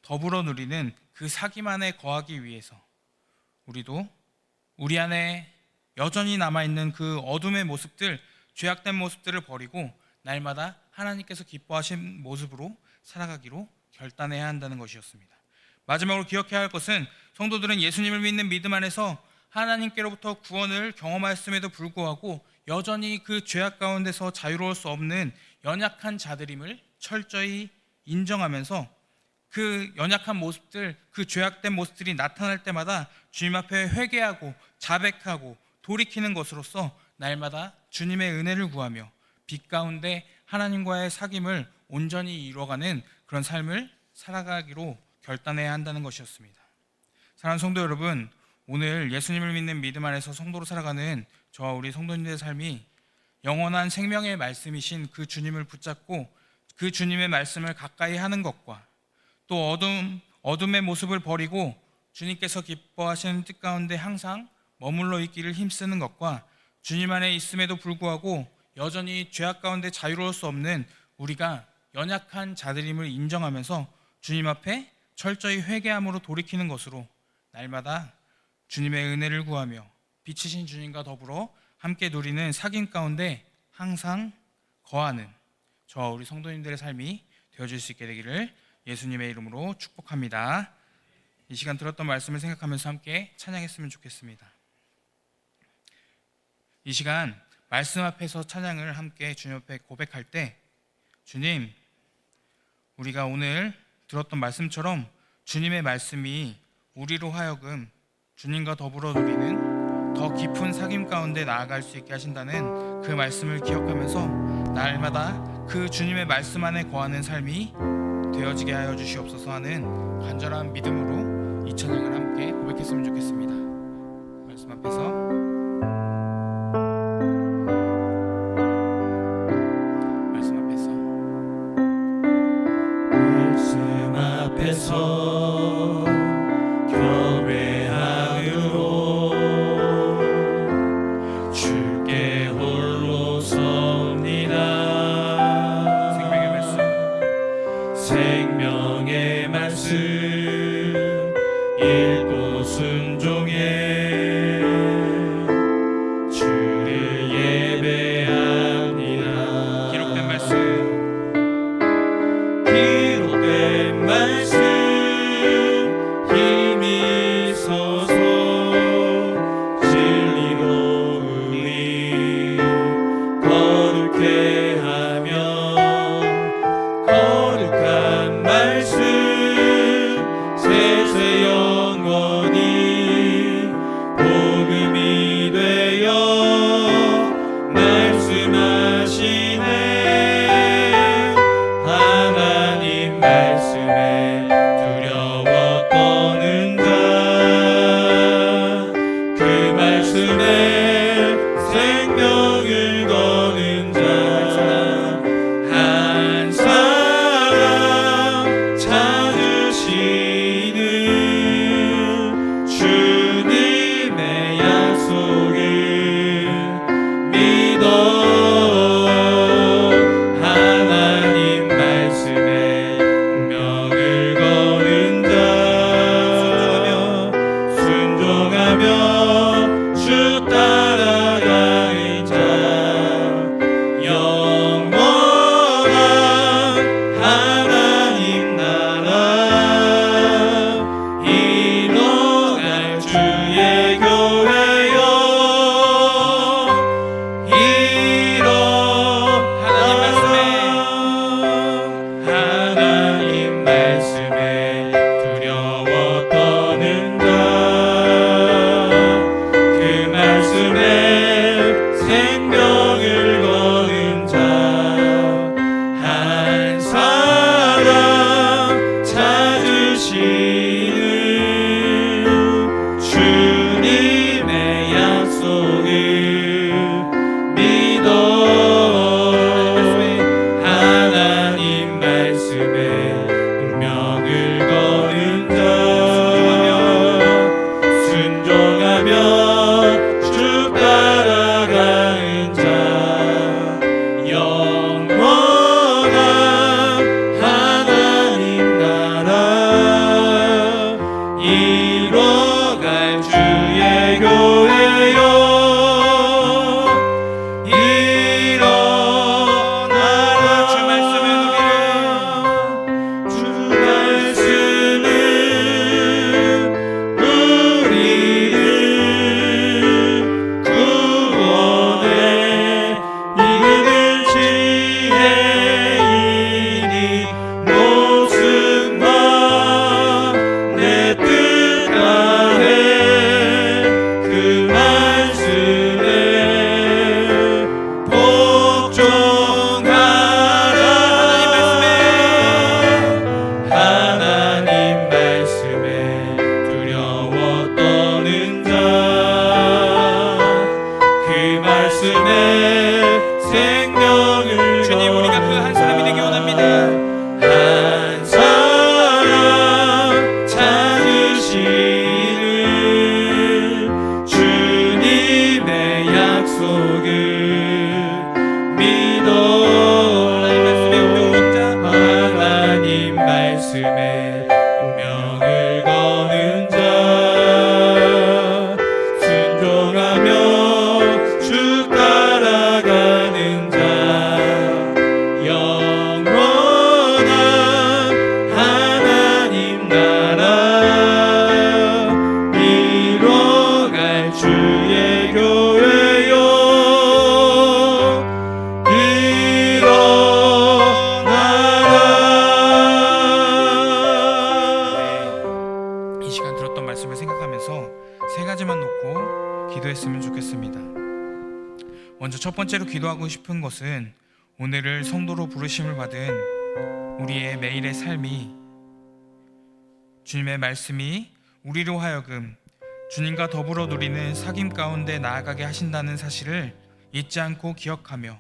더불어 누리는 그 사귐 안에 거하기 위해서 우리도 우리 안에 여전히 남아있는 그 어둠의 모습들, 죄악된 모습들을 버리고 날마다 하나님께서 기뻐하신 모습으로 살아가기로 결단해야 한다는 것이었습니다. 마지막으로 기억해야 할 것은 성도들은 예수님을 믿는 믿음 안에서 하나님께로부터 구원을 경험하였음에도 불구하고 여전히 그 죄악 가운데서 자유로울 수 없는 연약한 자들임을 철저히 인정하면서 그 연약한 모습들, 그 죄악된 모습들이 나타날 때마다 주님 앞에 회개하고 자백하고 돌이키는 것으로서 날마다 주님의 은혜를 구하며 빛 가운데 하나님과의 사귐을 온전히 이루어가는 그런 삶을 살아가기로 결단해야 한다는 것이었습니다. 사랑하는 성도 여러분, 오늘 예수님을 믿는 믿음 안에서 성도로 살아가는 저와 우리 성도님들의 삶이 영원한 생명의 말씀이신 그 주님을 붙잡고 그 주님의 말씀을 가까이 하는 것과 또 어둠의 모습을 버리고 주님께서 기뻐하시는 뜻 가운데 항상 머물러 있기를 힘쓰는 것과 주님 안에 있음에도 불구하고 여전히 죄악 가운데 자유로울 수 없는 우리가 연약한 자들임을 인정하면서 주님 앞에 철저히 회개함으로 돌이키는 것으로 날마다 주님의 은혜를 구하며 빛이신 주님과 더불어 함께 누리는 사귐 가운데 항상 거하는 저와 우리 성도님들의 삶이 되어질 수 있게 되기를 예수님의 이름으로 축복합니다. 이 시간 들었던 말씀을 생각하면서 함께 찬양했으면 좋겠습니다. 이 시간 말씀 앞에서 찬양을 함께 주님 앞에 고백할 때 주님, 우리가 오늘 들었던 말씀처럼 주님의 말씀이 우리로 하여금 주님과 더불어 누리는 더 깊은 사귐 가운데 나아갈 수 있게 하신다는 그 말씀을 기억하면서 날마다 그 주님의 말씀 안에 거하는 삶이 되어지게 하여 주시옵소서 하는 간절한 믿음으로 이 찬양을 함께 고백했으면 좋겠습니다. 말씀 앞에서 경외함으로 주께 홀로 섭니다. 생명의 말씀 읽고 순종해 지혜이니 모습만 내 뜻 다해 그 말씀에 복종하라. 하나님 말씀에 두려워 떠는 자 그 말씀에 생명을 주님, 우리가 그 한 사람이 되기 원합니다. 한 사람 찾으시는 주님의 약속을 믿어. 하나님 말씀에 운명을 거는 자 순종하며 주 따라가는 자 영원한 하나님 나라 이뤄갈 주의 교회요 일어나라. 이 시간 들었던 말씀을 생각하면서 세 가지만 놓고 기도했으면 좋겠습니다. 먼저 첫 번째로 기도하고 싶은 것은 오늘을 성도로 부르심을 받은 우리의 매일의 삶이 주님의 말씀이 우리로 하여금 주님과 더불어 누리는 사귐 가운데 나아가게 하신다는 사실을 잊지 않고 기억하며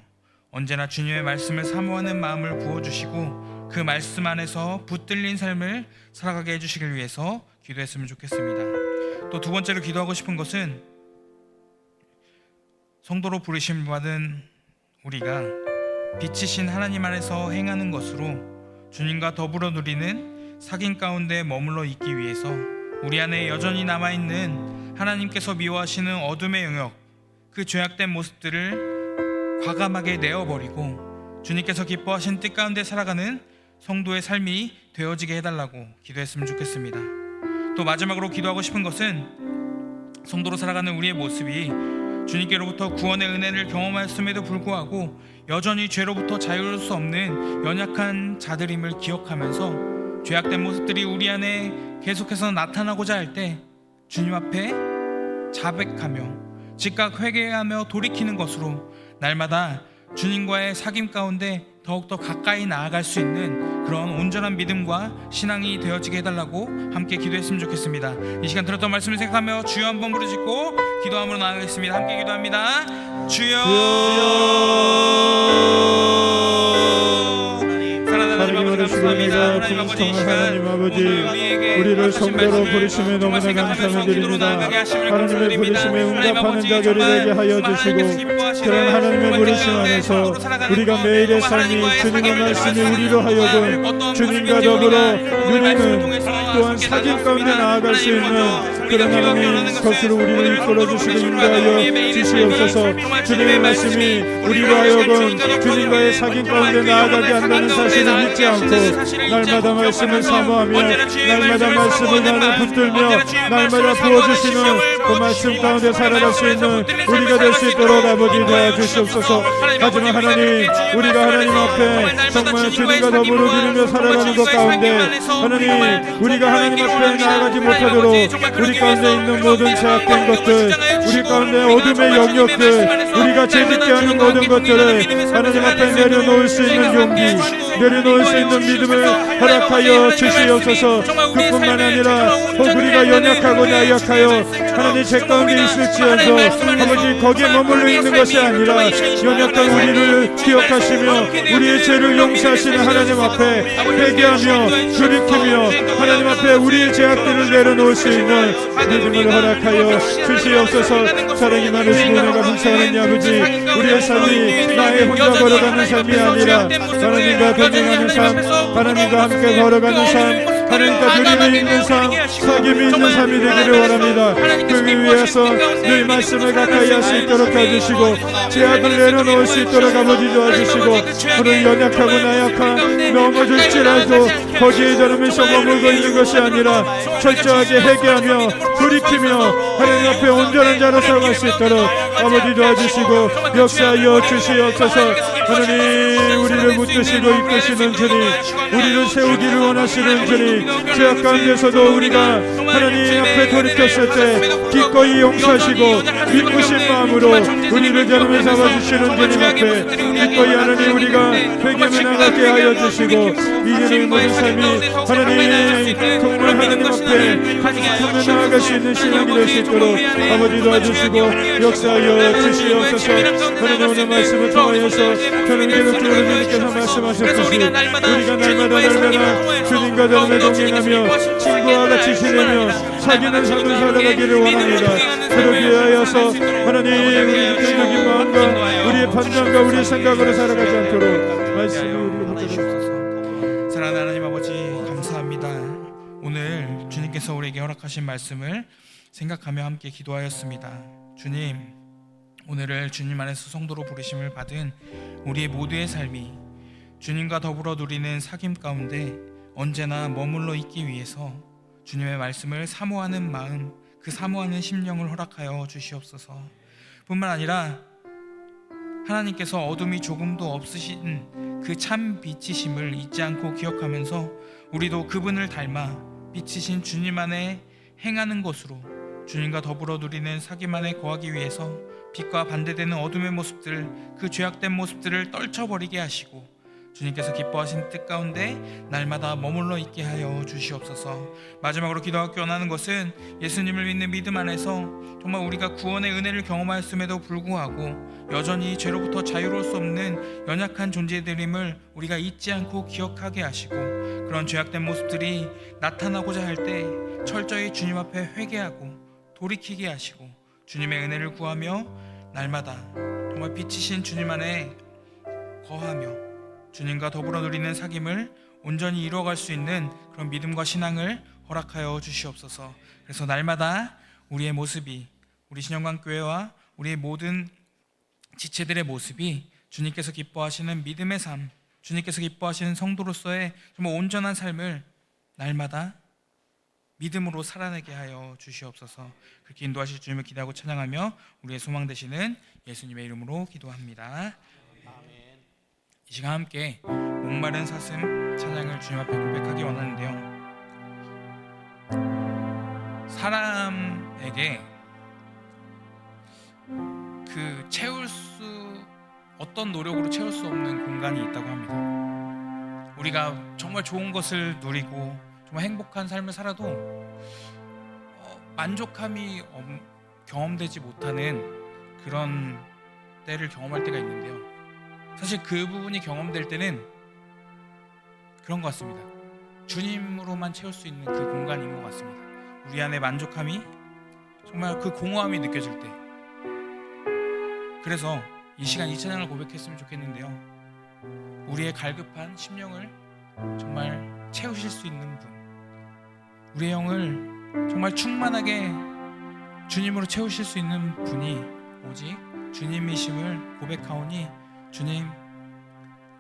언제나 주님의 말씀을 사모하는 마음을 부어주시고 그 말씀 안에서 붙들린 삶을 살아가게 해주시길 위해서 기도했으면 좋겠습니다. 또 두 번째로 기도하고 싶은 것은 성도로 부르심을 받은 우리가 빛이신 하나님 안에서 행하는 것으로 주님과 더불어 누리는 사귐 가운데 머물러 있기 위해서 우리 안에 여전히 남아있는 하나님께서 미워하시는 어둠의 영역, 그 죄악된 모습들을 과감하게 내어버리고 주님께서 기뻐하신 뜻 가운데 살아가는 성도의 삶이 되어지게 해달라고 기도했으면 좋겠습니다. 또 마지막으로 기도하고 싶은 것은 성도로 살아가는 우리의 모습이 주님께로부터 구원의 은혜를 경험하였음에도 불구하고 여전히 죄로부터 자유로울 수 없는 연약한 자들임을 기억하면서 죄악된 모습들이 우리 안에 계속해서 나타나고자 할 때 주님 앞에 자백하며 즉각 회개하며 돌이키는 것으로 날마다 주님과의 사귐 가운데 더욱더 가까이 나아갈 수 있는 그런 온전한 믿음과 신앙이 되어지게 해달라고 함께 기도했으면 좋겠습니다. 이 시간 들었던 말씀을 생각하며 주여 한번 부르짖고 기도함으로 나아가겠습니다. 함께 기도합니다. 주여. 하나님 감사합니다. 불쌍한 하나님 아버지, 우리를 성도로 부르심에 너무나 감사를 드립니다. 하나님의 부르심에 응답하는 자들이 되게 하여 주시고 그런 하나님의 부르심 안에서 우리가 매일의 삶이 주님의 말씀이 우리로 하여금 주님과 더불어 누리는 또한 사귐 가운데 나아갈 수 있는 그런 하나님의 것으로 우리를 이끌어 주시고 인도하여 주시옵소서. 주님의 말씀이 우리로 하여금 주님과의 사귐 가운데 나아가게 한다는 사실을 잊지 않고 날마다 말씀을 사모하며 날마다 말씀을 나를 붙들며 날마다 부어주시는 그 말씀 가운데 살아갈 수 있는 우리가 될 수 있도록 아버지 도와주시옵소서. 하지만 하나님, 우리가 하나님 앞에 정말 주님과 더불어 누리며 살아가는 것 가운데 하나님, 우리가 하나님 앞에 나아가지 못하도록 우리 가운데 있는 모든 제약된 것들, 우리 가운데 어둠의 영역들, 우리가 재짓게 하는 모든 것들을 하나님 앞에 내려놓을 수 있는 용기, 내려놓을 수 있는 믿음을 허락하여 주시옵소서. 그뿐만 아니라 우리가 연약하고 나약하여 하나님 제 가운데 있을지언정 아버지 거기에 머물러 있는 것이 아니라 연약한 우리를 기억하시며 우리의 죄를 용서하시는 하나님 앞에 회개하며 돌이키며 하나님 앞에 우리의 죄악들을 내려놓을 수 있는 믿음을 허락하여 주시옵소서. 사랑이 많으시고 내가 불쌍한 아버지, 우리의 삶이 나의 혼자 걸어가는 삶이 아니라 하나님과 동행하는 삶, 하나님과 함께 걸어가는 삶, 하나님과 누림이 있는 삶, 사귐이 있는 삶이 되기를 원합니다. 그 위해서 늘 말씀을 가까이 할 수 있도록 해주시고 제약을 내려놓을 수 있도록 아버지 도와주시고 오늘 연약하고 나약한 넘어질지라도 거기에 저름에서 머물고 있는 것이 아니라 철저하게 회개하며 돌이키며 하나님 앞에 온전한 자로 살아갈 수 있도록 아버지 도와주시고 역사하여 주시옵소서. 하나님 우리를 붙드시고 이끄시는 주님, 우리를 세우기를 원하시는 주님, 죄악 가운데서도 우리가 하나님 앞에 돌이켰을 때 기꺼이 용서하시고 기쁘신 마음으로 우리를 저름에 잡아주시는 주님 앞에 기꺼이 하나님 우리가 회개에 나가게 하여 주시고 이제는 모든 삶이 하나님 정말 하나님 앞에 하며 나아갈 수 있는 신앙이 될 수 있도록 아버지 도와주시고 역사하여 주시옵소서. 하나님 오늘 말씀을 통하여서 저는 계속적으로 주님께서 말씀하셨듯이 우리가 날마다 주님과 저름에 동행하며 친구와 같이 지내며 사귀는 삶을 살아가기를 원합니다. 그러기 위하여서 하나님 우리 육체적인 마음과 우리의 판단과 우리의 생각으로 살아가지 않도록 말씀을 우리가 주옵소서. 사랑하는 하나님 아버지 감사합니다. 오늘 주님께서 우리에게 허락하신 말씀을 생각하며 함께 기도하였습니다. 주님, 오늘을 주님 안에서 성도로 부르심을 받은 우리의 모두의 삶이 주님과 더불어 누리는 사귐 가운데 언제나 머물러 있기 위해서 주님의 말씀을 사모하는 마음, 그 사모하는 심령을 허락하여 주시옵소서. 뿐만 아니라 하나님께서 어둠이 조금도 없으신 그 참 빛이심을 잊지 않고 기억하면서 우리도 그분을 닮아 빛이신 주님 안에 행하는 것으로 주님과 더불어 누리는 사귐 안에 거하기 위해서 빛과 반대되는 어둠의 모습들, 그 죄악된 모습들을 떨쳐버리게 하시고 주님께서 기뻐하신 뜻 가운데 날마다 머물러 있게 하여 주시옵소서. 마지막으로 기도하기 원하는 것은 예수님을 믿는 믿음 안에서 정말 우리가 구원의 은혜를 경험하였음에도 불구하고 여전히 죄로부터 자유로울 수 없는 연약한 존재들임을 우리가 잊지 않고 기억하게 하시고 그런 죄악된 모습들이 나타나고자 할 때 철저히 주님 앞에 회개하고 돌이키게 하시고 주님의 은혜를 구하며 날마다 정말 빛이신 주님 안에 거하며 주님과 더불어 누리는 사귐을 온전히 이루어갈 수 있는 그런 믿음과 신앙을 허락하여 주시옵소서. 그래서 날마다 우리의 모습이, 우리 신영광교회와 우리의 모든 지체들의 모습이 주님께서 기뻐하시는 믿음의 삶, 주님께서 기뻐하시는 성도로서의 정말 온전한 삶을 날마다 믿음으로 살아내게 하여 주시옵소서. 그렇게 인도하실 주님을 기대하고 찬양하며 우리의 소망 되시는 예수님의 이름으로 기도합니다. 이 시간 함께 목마른 사슴 찬양을 주님 앞에 고백하기 원하는데요, 사람에게 그 어떤 노력으로 채울 수 없는 공간이 있다고 합니다. 우리가 정말 좋은 것을 누리고 정말 행복한 삶을 살아도 만족함이 경험되지 못하는 그런 때를 경험할 때가 있는데요, 사실 그 부분이 경험될 때는 그런 것 같습니다. 주님으로만 채울 수 있는 그 공간인 것 같습니다. 우리 안에 만족함이 정말 그 공허함이 느껴질 때, 그래서 이 시간 이 찬양을 고백했으면 좋겠는데요, 우리의 갈급한 심령을 정말 채우실 수 있는 분, 우리의 영을 정말 충만하게 주님으로 채우실 수 있는 분이 오직 주님이심을 고백하오니 주님,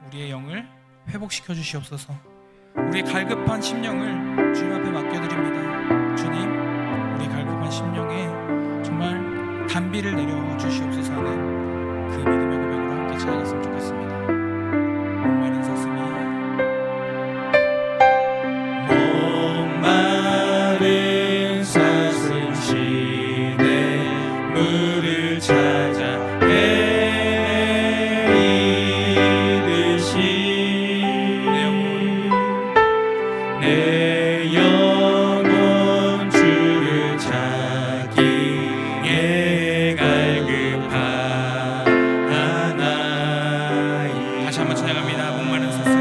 우리의 영을 회복시켜 주시옵소서. 우리의 갈급한 심령을 주님 앞에 맡겨드립니다. 주님, 우리 갈급한 심령에 정말 단비를 내려 주시옵소서 하는 그 믿음의 고백으로 함께 찬양했으면 좋겠습니다. 목마른 사슴이 목마른 사슴 시내 물을 찾아 내 영혼 주를 찾기에 갈급하나이다. 다시 한번 찬양합니다. 목마른 사슴,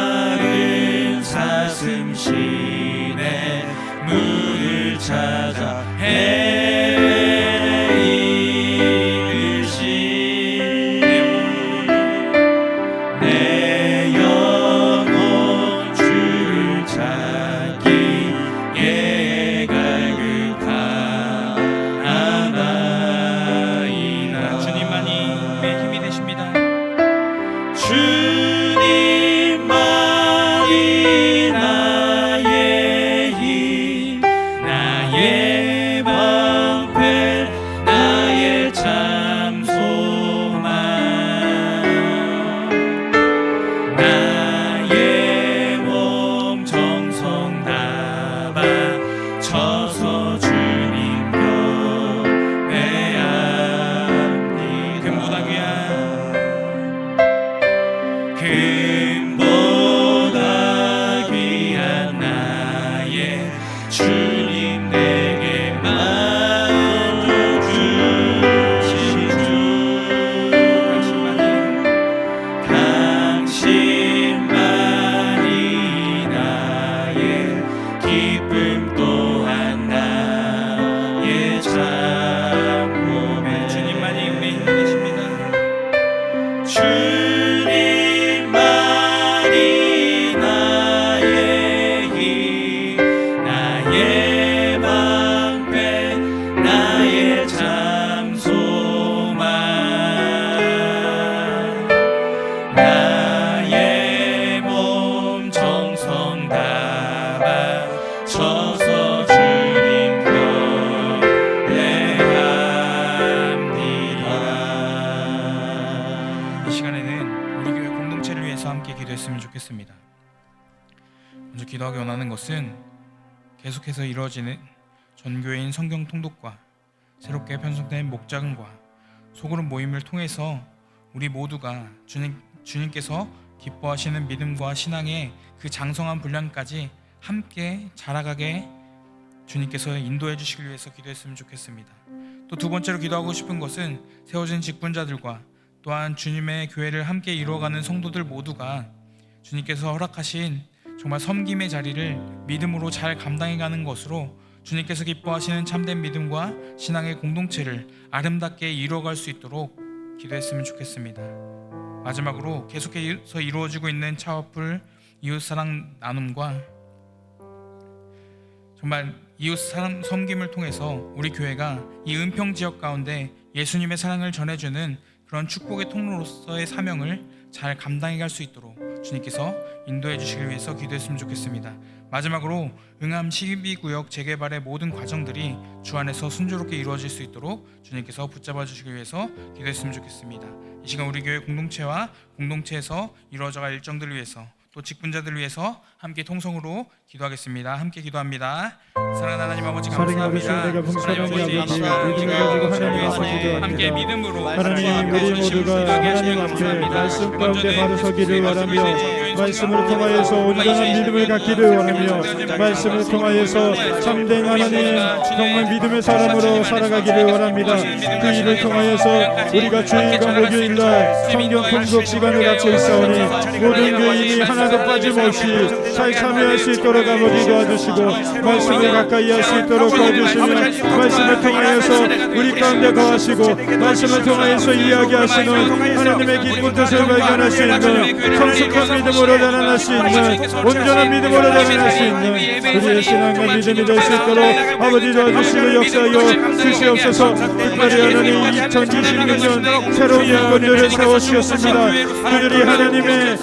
목마른 사슴 시내 물을 찾아 헤이르시 내 영혼 주님만이 나의 힘, 나의 방패, 나의 참 소망, 나의 몸 정성 다 바쳐서 주님 경배합니다. 이 시간에는 우리 교회 공동체를 위해서 함께 기도했으면 좋겠습니다. 먼저 기도하기 원하는 것은 계속해서 이루어지는 전교회인 성경 통독과 새롭게 편성된 목장과 소그룹 모임을 통해서 우리 모두가 주님께서 기뻐하시는 믿음과 신앙의 그 장성한 분량까지 함께 자라가게 주님께서 인도해 주시기 위해서 기도했으면 좋겠습니다. 또 두 번째로 기도하고 싶은 것은 세워진 직분자들과 또한 주님의 교회를 함께 이루어가는 성도들 모두가 주님께서 허락하신 정말 섬김의 자리를 믿음으로 잘 감당해가는 것으로 주님께서 기뻐하시는 참된 믿음과 신앙의 공동체를 아름답게 이루어갈 수 있도록 기도했으면 좋겠습니다. 마지막으로 계속해서 이루어지고 있는 차와풀 이웃사랑 나눔과 정말 이웃사랑 섬김을 통해서 우리 교회가 이 은평 지역 가운데 예수님의 사랑을 전해주는 그런 축복의 통로로서의 사명을 잘 감당해 갈 수 있도록 주님께서 인도해 주시기 위해서 기도했으면 좋겠습니다. 마지막으로 응암 12구역 재개발의 모든 과정들이 주 안에서 순조롭게 이루어질 수 있도록 주님께서 붙잡아 주시기 위해서 기도했으면 좋겠습니다. 이 시간 우리 교회 공동체와 공동체에서 이루어져갈 일정들을 위해서 또 직분자들을 위해서 함께 통성으로 기도하겠습니다. 함께 기도합니다. 사랑하는 하나님 아버지 감사합니다. 사랑하는 봉사하는 하나님 아버지, 아버지, 믿음을 가지고 하나님 위해서 앞에 기도합니다. 함께 믿음으로 하나님, 우리 모두가 하나님 앞에 말씀 가운데 바로 서기를 원하며 말씀을 통하여서 온전한 믿음을 갖기를 원하며 말씀을 통하여서 참된 하나님 정말 믿음의 사람으로 살아가기를 원합니다. 그 일을 통하여서 우리가 주일과 목요일날 성경 통독 시간을 갖고 있사오니 모든 교인이 하나도 빠짐없이 잘 참여할 수 있도록 아버지 도와주시고 말씀을 가까이 할 수 있도록 도와주시며 말씀을 통하여서 우리 가운데 거하시고 말씀을 통하여서 이야기하시는 하나님의 기쁜 뜻을 발견할 수 있는 성숙한 믿음으로 자라날 수 있는 온전한 믿음으로 자라날 수 있는 우리의 신앙과 믿음이 될 수 있도록 아버지 도와주시고 역사하여 주시옵소서. 특별히 하나님 2026년 새로운 영혼들을 세워주셨습니다. 그들이 하나님의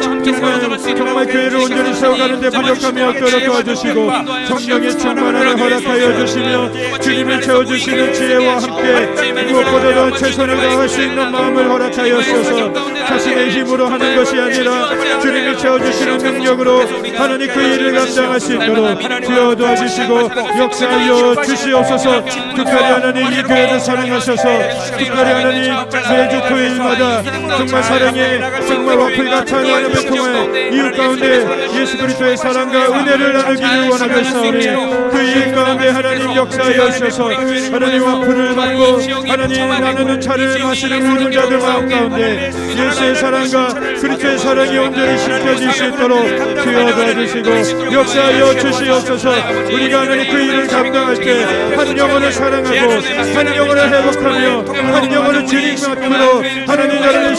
정말 교회를 온전히 세워가는 데 부족함이 없도록 도와주시고 성령의 충만함을 허락하여 주시며 주님을 채워주시는 지혜와 함께 무엇보다도 최선을 다할 수 있는 마음을 허락하여 주셔서 자신의 힘으로 하는 것이 아니라 주님이 채워주시는 능력으로 하나님 그 일을 감당할 수 있도록 주여 도와주시고 역사하여 주시옵소서. 특별히 하나님 이 교회를 사랑하셔서 특별히 하나님 매주 토요일마다 정말 사랑의 정말 와플같은 하나님을 통해 이웃 가운데 예수 그리스도의 사랑과 은혜를 나누기를 원하겠사오니 그 일 가운데 하나님 역사하여 주셔서 하나님 와플을 받고 하나님 나누는 차를 마시는 모든 자들 마음 가운데 예수의 사랑과 그리스도의 사랑이 온전히 심겨질 수 있도록 주여 도와주시고 역사하여 주시옵소서. 우리가 하나님 그 일을 감당할 때 한 영혼을 사랑하고 한 영혼을 회복하며 한 영혼을 주님 앞으로 하나님 나라를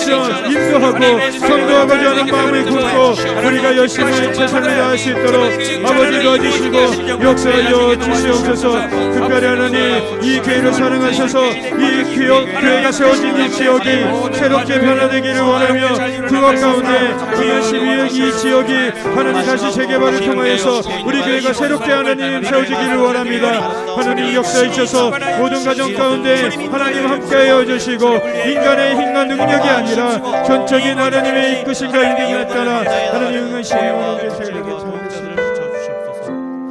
인도하고 선도하고자 하는 마음이 굳고 우리가 열심히 최선을 다할 수 있도록 아버지 도와주시고 역사하여 주시옵소서. 특별히 하나님 이 교회를 사랑하셔서 이 교회가 세워진 이 지역이 새롭게 변화되기를 원하며 그것 가운데 이 12억 이 지역이 하나님 다시 재개발을 통하여서 우리 교회가 새롭게 하나님 세워지기를 원합니다. 하나님 역사해 주셔서 모든 가정 가운데 하나님 함께하여 주시고 인간의 힘과 능력이 아니라 전적인 하나님의 이끄심과 인도에 따라 하나님 응하시며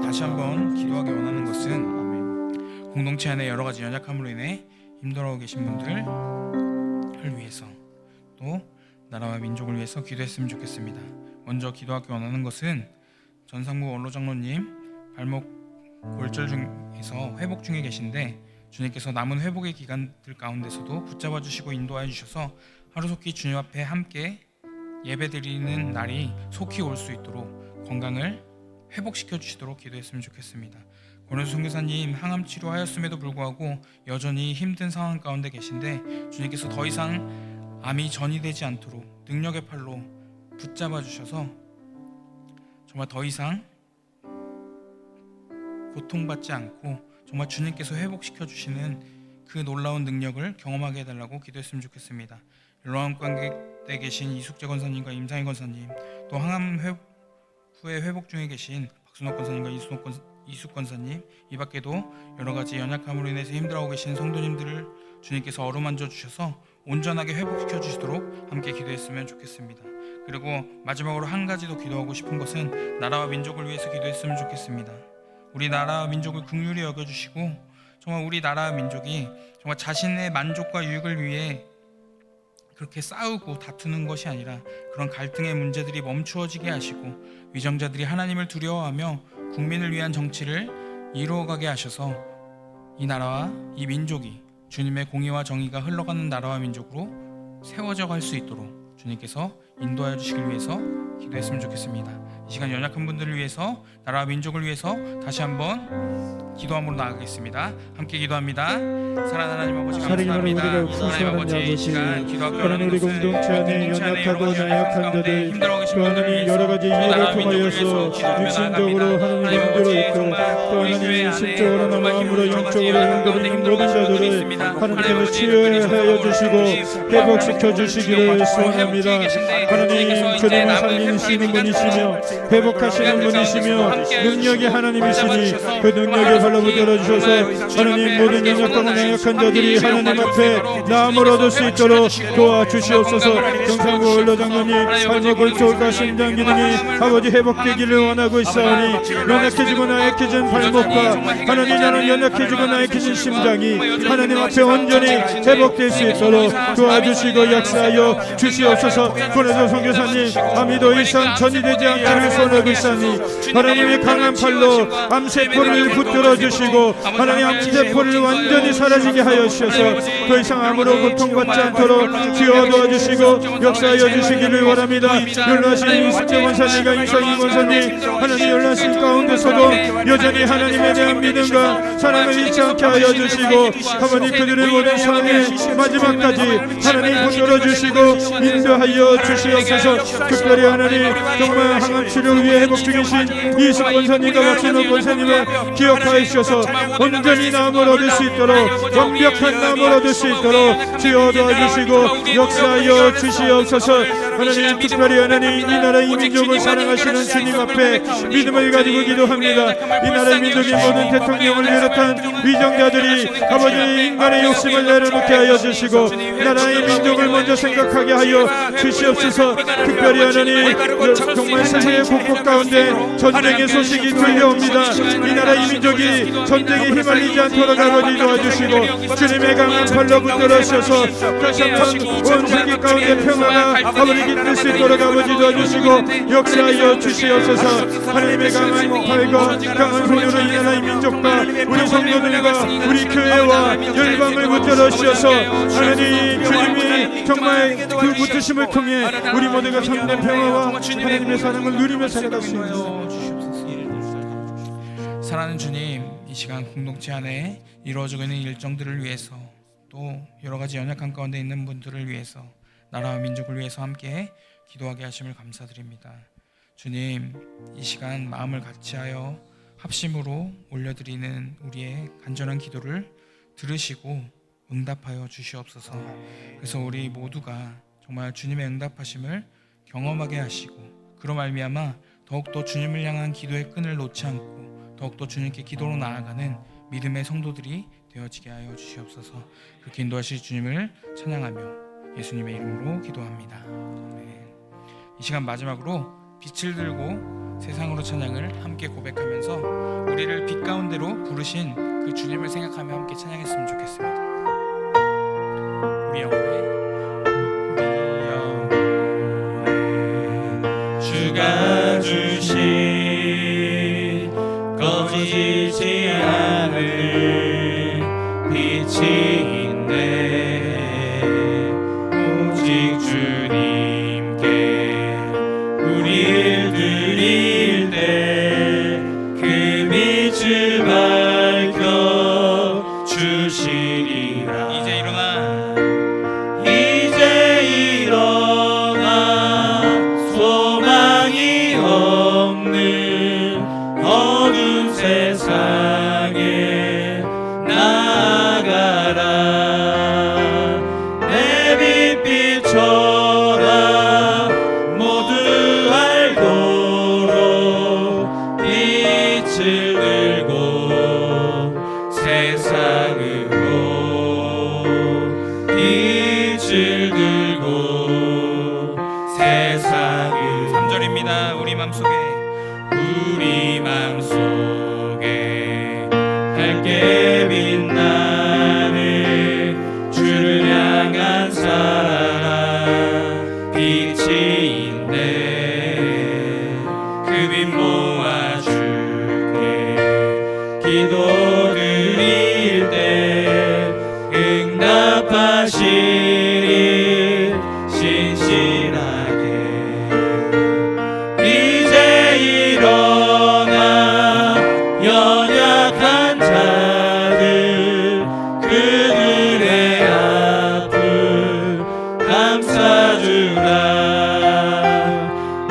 다시 한번 기도하기 원하는 것은 공동체 안에 여러 가지 연약함으로 인해 힘들어하고 계신 분들을 위해서 또 나라와 민족을 위해서 기도했으면 좋겠습니다. 먼저 기도하기 원하는 것은 전상무 원로장로님 발목 골절 중에서 회복 중에 계신데 주님께서 남은 회복의 기간들 가운데서도 붙잡아 주시고 인도하여 주셔서 하루속히 주님 앞에 함께 예배드리는 날이 속히 올 수 있도록 건강을 회복시켜 주시도록 기도했으면 좋겠습니다. 권현수 선교사님 항암 치료하였음에도 불구하고 여전히 힘든 상황 가운데 계신데 주님께서 더 이상 암이 전이되지 않도록 능력의 팔로 붙잡아 주셔서 정말 더 이상 고통받지 않고 정말 주님께서 회복시켜 주시는 그 놀라운 능력을 경험하게 해달라고 기도했으면 좋겠습니다. 일로암 관객에 계신 이숙재 권사님과 임상희 권사님, 또 항암 후에 회복 중에 계신 박순옥 권사님과 이숙 권사님, 이 밖에도 여러 가지 연약함으로 인해서 힘들어하고 계신 성도님들을 주님께서 어루만져 주셔서 온전하게 회복시켜 주시도록 함께 기도했으면 좋겠습니다. 그리고 마지막으로 한 가지 더 기도하고 싶은 것은 나라와 민족을 위해서 기도했으면 좋겠습니다. 우리 나라와 민족을 긍휼히 여겨주시고 정말 우리 나라와 민족이 정말 자신의 만족과 유익을 위해 그렇게 싸우고 다투는 것이 아니라 그런 갈등의 문제들이 멈추어지게 하시고 위정자들이 하나님을 두려워하며 국민을 위한 정치를 이루어가게 하셔서 이 나라와 이 민족이 주님의 공의와 정의가 흘러가는 나라와 민족으로 세워져 갈 수 있도록 주님께서 인도하여 주시길 위해서 기도했으면 좋겠습니다. 이 시간 연약한 분들을 위해서, 나라와 민족을 위해서 다시 한번 기도함으로 나아가겠습니다. 함께 기도합니다. 사랑하는 하나님 아버지 감사합니다. 하나님 아버지 이 시간 기도하고 하나님 우리 공동체 안에 연약하고 나약한 자들 또 하나님 여러 가지 이유를 통하여서 육신적으로 하나님 힘들어 있고 또 하나님 심적으로나 마음으로 영적으로 힘들어 있는 모든 자들을 하나님께서 치유하여 주시고 회복시켜 주시기를 소원합니다. 하나님 주님은 살리시는 분이시며 회복하시는 분이시며 능력이 하나님이시니 그 능력에 발로 붙들어 주셔서 하나님 모든 연약하고 나약한 자들이 하나님 앞에 나음을 얻을 수 있도록 도와주시옵소서. 정상구 원로장로님 삶의 골격과 심장 기능이 아버지 회복되기를 원하고 있사오니 연약해지고 나약해진 발목과 하나님 나는 연약해지고 나약해진 심장이 하나님 앞에 온전히 회복될 수 있도록 도와주시고 역사하여 주시옵소서. 권혜도 선교사님 암이 더 이상 전이되지 않기를 소원하고 있사니 하나님의 강한 팔로 암세포를 붙들어 주시고 하나님 암세포를 완전히 사라지게 하여 주셔서 더 이상 암으로 고통받지 않도록 주여 도와주시고 역사하여 주시기를 원합니다. 연락하신 이숙재 권사님과 임상희 권사님 하나님 연락하신 가운데서도 여전히 하나님에 대한 믿음과 사랑을 잃지 않게 하여 주시고 하나님 그들의 모든 삶의 마지막까지 하나님 붙들어 주시고 인도하여 주시옵소서. 특별히 하나님 정말 항암 치료를 위해 회복 중이신 이숙 권사님과 박순옥 권사님을 기억하여 주셔서 온전히 나음을 얻을 수 있도록 완벽한 나음을 얻을 수 있도록 주여 도와주시고 역사하여 주시옵소서. 하나님 특별히 하나님 이 나라 이 민족을 사랑하시는 주님 앞에 믿음을 가지고 기도합니다. 이 나라 이 민족의 모든 대통령을 비롯한 위정자들이 아버지 인간의 욕심을 내려놓게 하여 주시고 나라의 민족을 먼저 생각하게 하여 주시옵소서. 특별히 하나님 정말 세상의 곳곳 가운데 전쟁의 소식이 들려옵니다. 이 나라 이 민족이 전쟁에 휘말리지 않도록 아버지 도와주시고 주님의 강한 팔로 붙들어 주셔서 다시 한번 온 세계 가운데 평화가 아버지 깃들 수 있도록 아버지 도와주시고 역사하여 주시옵소서. 하나님의 강한 팔과 강한 손으로 이 나라 이 민족과 우리 성도들과 우리 교회와 열방을 붙들어 주셔서 하나님 주님이 정말 그 붙으심을 통해 우리 모두가 참된 평화와 하나님의 사랑을 누리며 살아갈 수 있는 사랑하는 주님, 이 시간 공동체 안에 이루어지고 있는 일정들을 위해서 또 여러 가지 연약한 가운데 있는 분들을 위해서 나라와 민족을 위해서 함께 기도하게 하심을 감사드립니다. 주님, 이 시간 마음을 같이하여 합심으로 올려드리는 우리의 간절한 기도를 들으시고 응답하여 주시옵소서. 그래서 우리 모두가 정말 주님의 응답하심을 경험하게 하시고 그로 말미암아 더욱더 주님을 향한 기도의 끈을 놓지 않고 더욱더 주님께 기도로 나아가는 믿음의 성도들이 되어지게 하여 주시옵소서. 그렇게 인도하실 주님을 찬양하며 예수님의 이름으로 기도합니다. 아멘. 이 시간 마지막으로 빛을 들고 세상으로 찬양을 함께 고백하면서 우리를 빛 가운데로 부르신 그 주님을 생각하며 함께 찬양했으면 좋겠습니다. 우리 영혼에 주가 주신 꺼지지 않을 빛이 있네. 오직 주님께 우리를 드릴 때 그 빛을 밝혀 주시리라. 이제 일어나 이제 기도합니다. 우리 맘속에 우리 맘속에 밝게 빛나는 주를 향한 사랑 빛이 있네. 그 빛 모아줄게. 기도 드릴 때 응답하시리 신실하게. 이제 일어나 연약한 자들 그들의 아픔 감싸주라.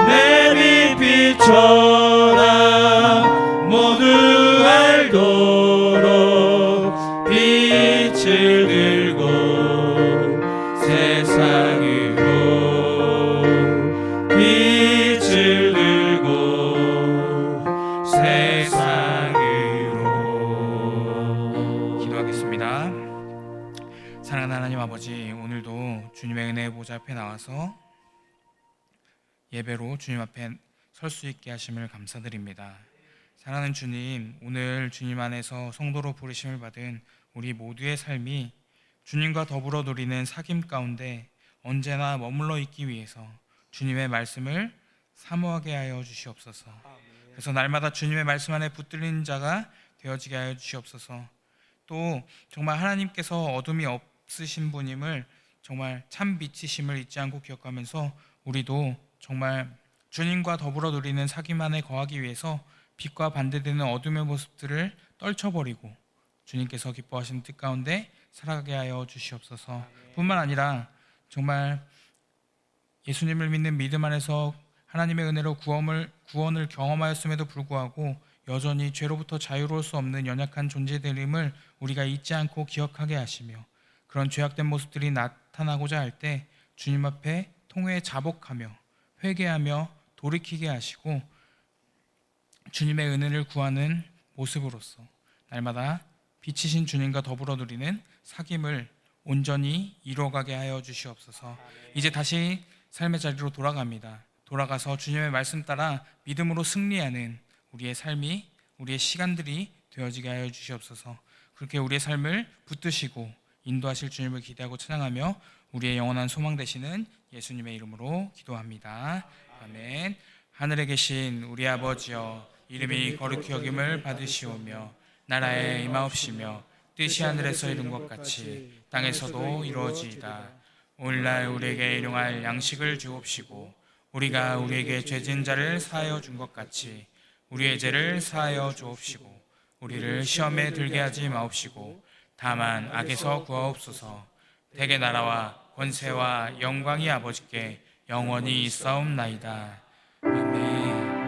내 빛 비춰라. 모두 알도록 빛을 들고 세상으로 빛을 들고 세상으로. 기도하겠습니다. 사랑하는 하나님 아버지, 오늘도 주님의 은혜의 보좌 앞에 나와서 예배로 주님 앞에 설 수 있게 하심을 감사드립니다. 사랑하는 주님, 오늘 주님 안에서 성도로 부르심을 받은 우리 모두의 삶이 주님과 더불어 누리는 사귐 가운데 언제나 머물러 있기 위해서 주님의 말씀을 사모하게 하여 주시옵소서. 그래서 날마다 주님의 말씀 안에 붙들리는 자가 되어지게 하여 주시옵소서. 또 정말 하나님께서 어둠이 없으신 분임을, 정말 참 빛이심을 잊지 않고 기억하면서 우리도 정말 주님과 더불어 누리는 사귐 안에 거하기 위해서 빛과 반대되는 어둠의 모습들을 떨쳐버리고 주님께서 기뻐하시는 뜻 가운데 살아가게 하여 주시옵소서. 뿐만 아니라 정말 예수님을 믿는 믿음 안에서 하나님의 은혜로 구원을 경험하였음에도 불구하고 여전히 죄로부터 자유로울 수 없는 연약한 존재들임을 우리가 잊지 않고 기억하게 하시며, 그런 죄악된 모습들이 나타나고자 할 때 주님 앞에 통회에 자복하며 회개하며 돌이키게 하시고 주님의 은혜를 구하는 모습으로서 날마다 빛이신 주님과 더불어 누리는 사귐을 온전히 이루어가게 하여 주시옵소서. 이제 다시 삶의 자리로 돌아갑니다. 돌아가서 주님의 말씀 따라 믿음으로 승리하는 우리의 삶이, 우리의 시간들이 되어지게 하여 주시옵소서. 그렇게 우리의 삶을 붙드시고 인도하실 주님을 기대하고 찬양하며 우리의 영원한 소망 되시는 예수님의 이름으로 기도합니다. 아멘. 하늘에 계신 우리 아버지여, 이름이 거룩히 여김을 받으시오며 나라에 임하옵시며 뜻이 하늘에서 이룬 것 같이 땅에서도 이루어지이다. 오늘날 우리에게 일용할 양식을 주옵시고 우리가 우리에게 죄진 자를 사하여 준 것 같이 우리의 죄를 사하여 주옵시고 우리를 시험에 들게 하지 마옵시고 다만 악에서 구하옵소서. 대개 나라와 권세와 영광이 아버지께 영원히 있사옵나이다. 아멘.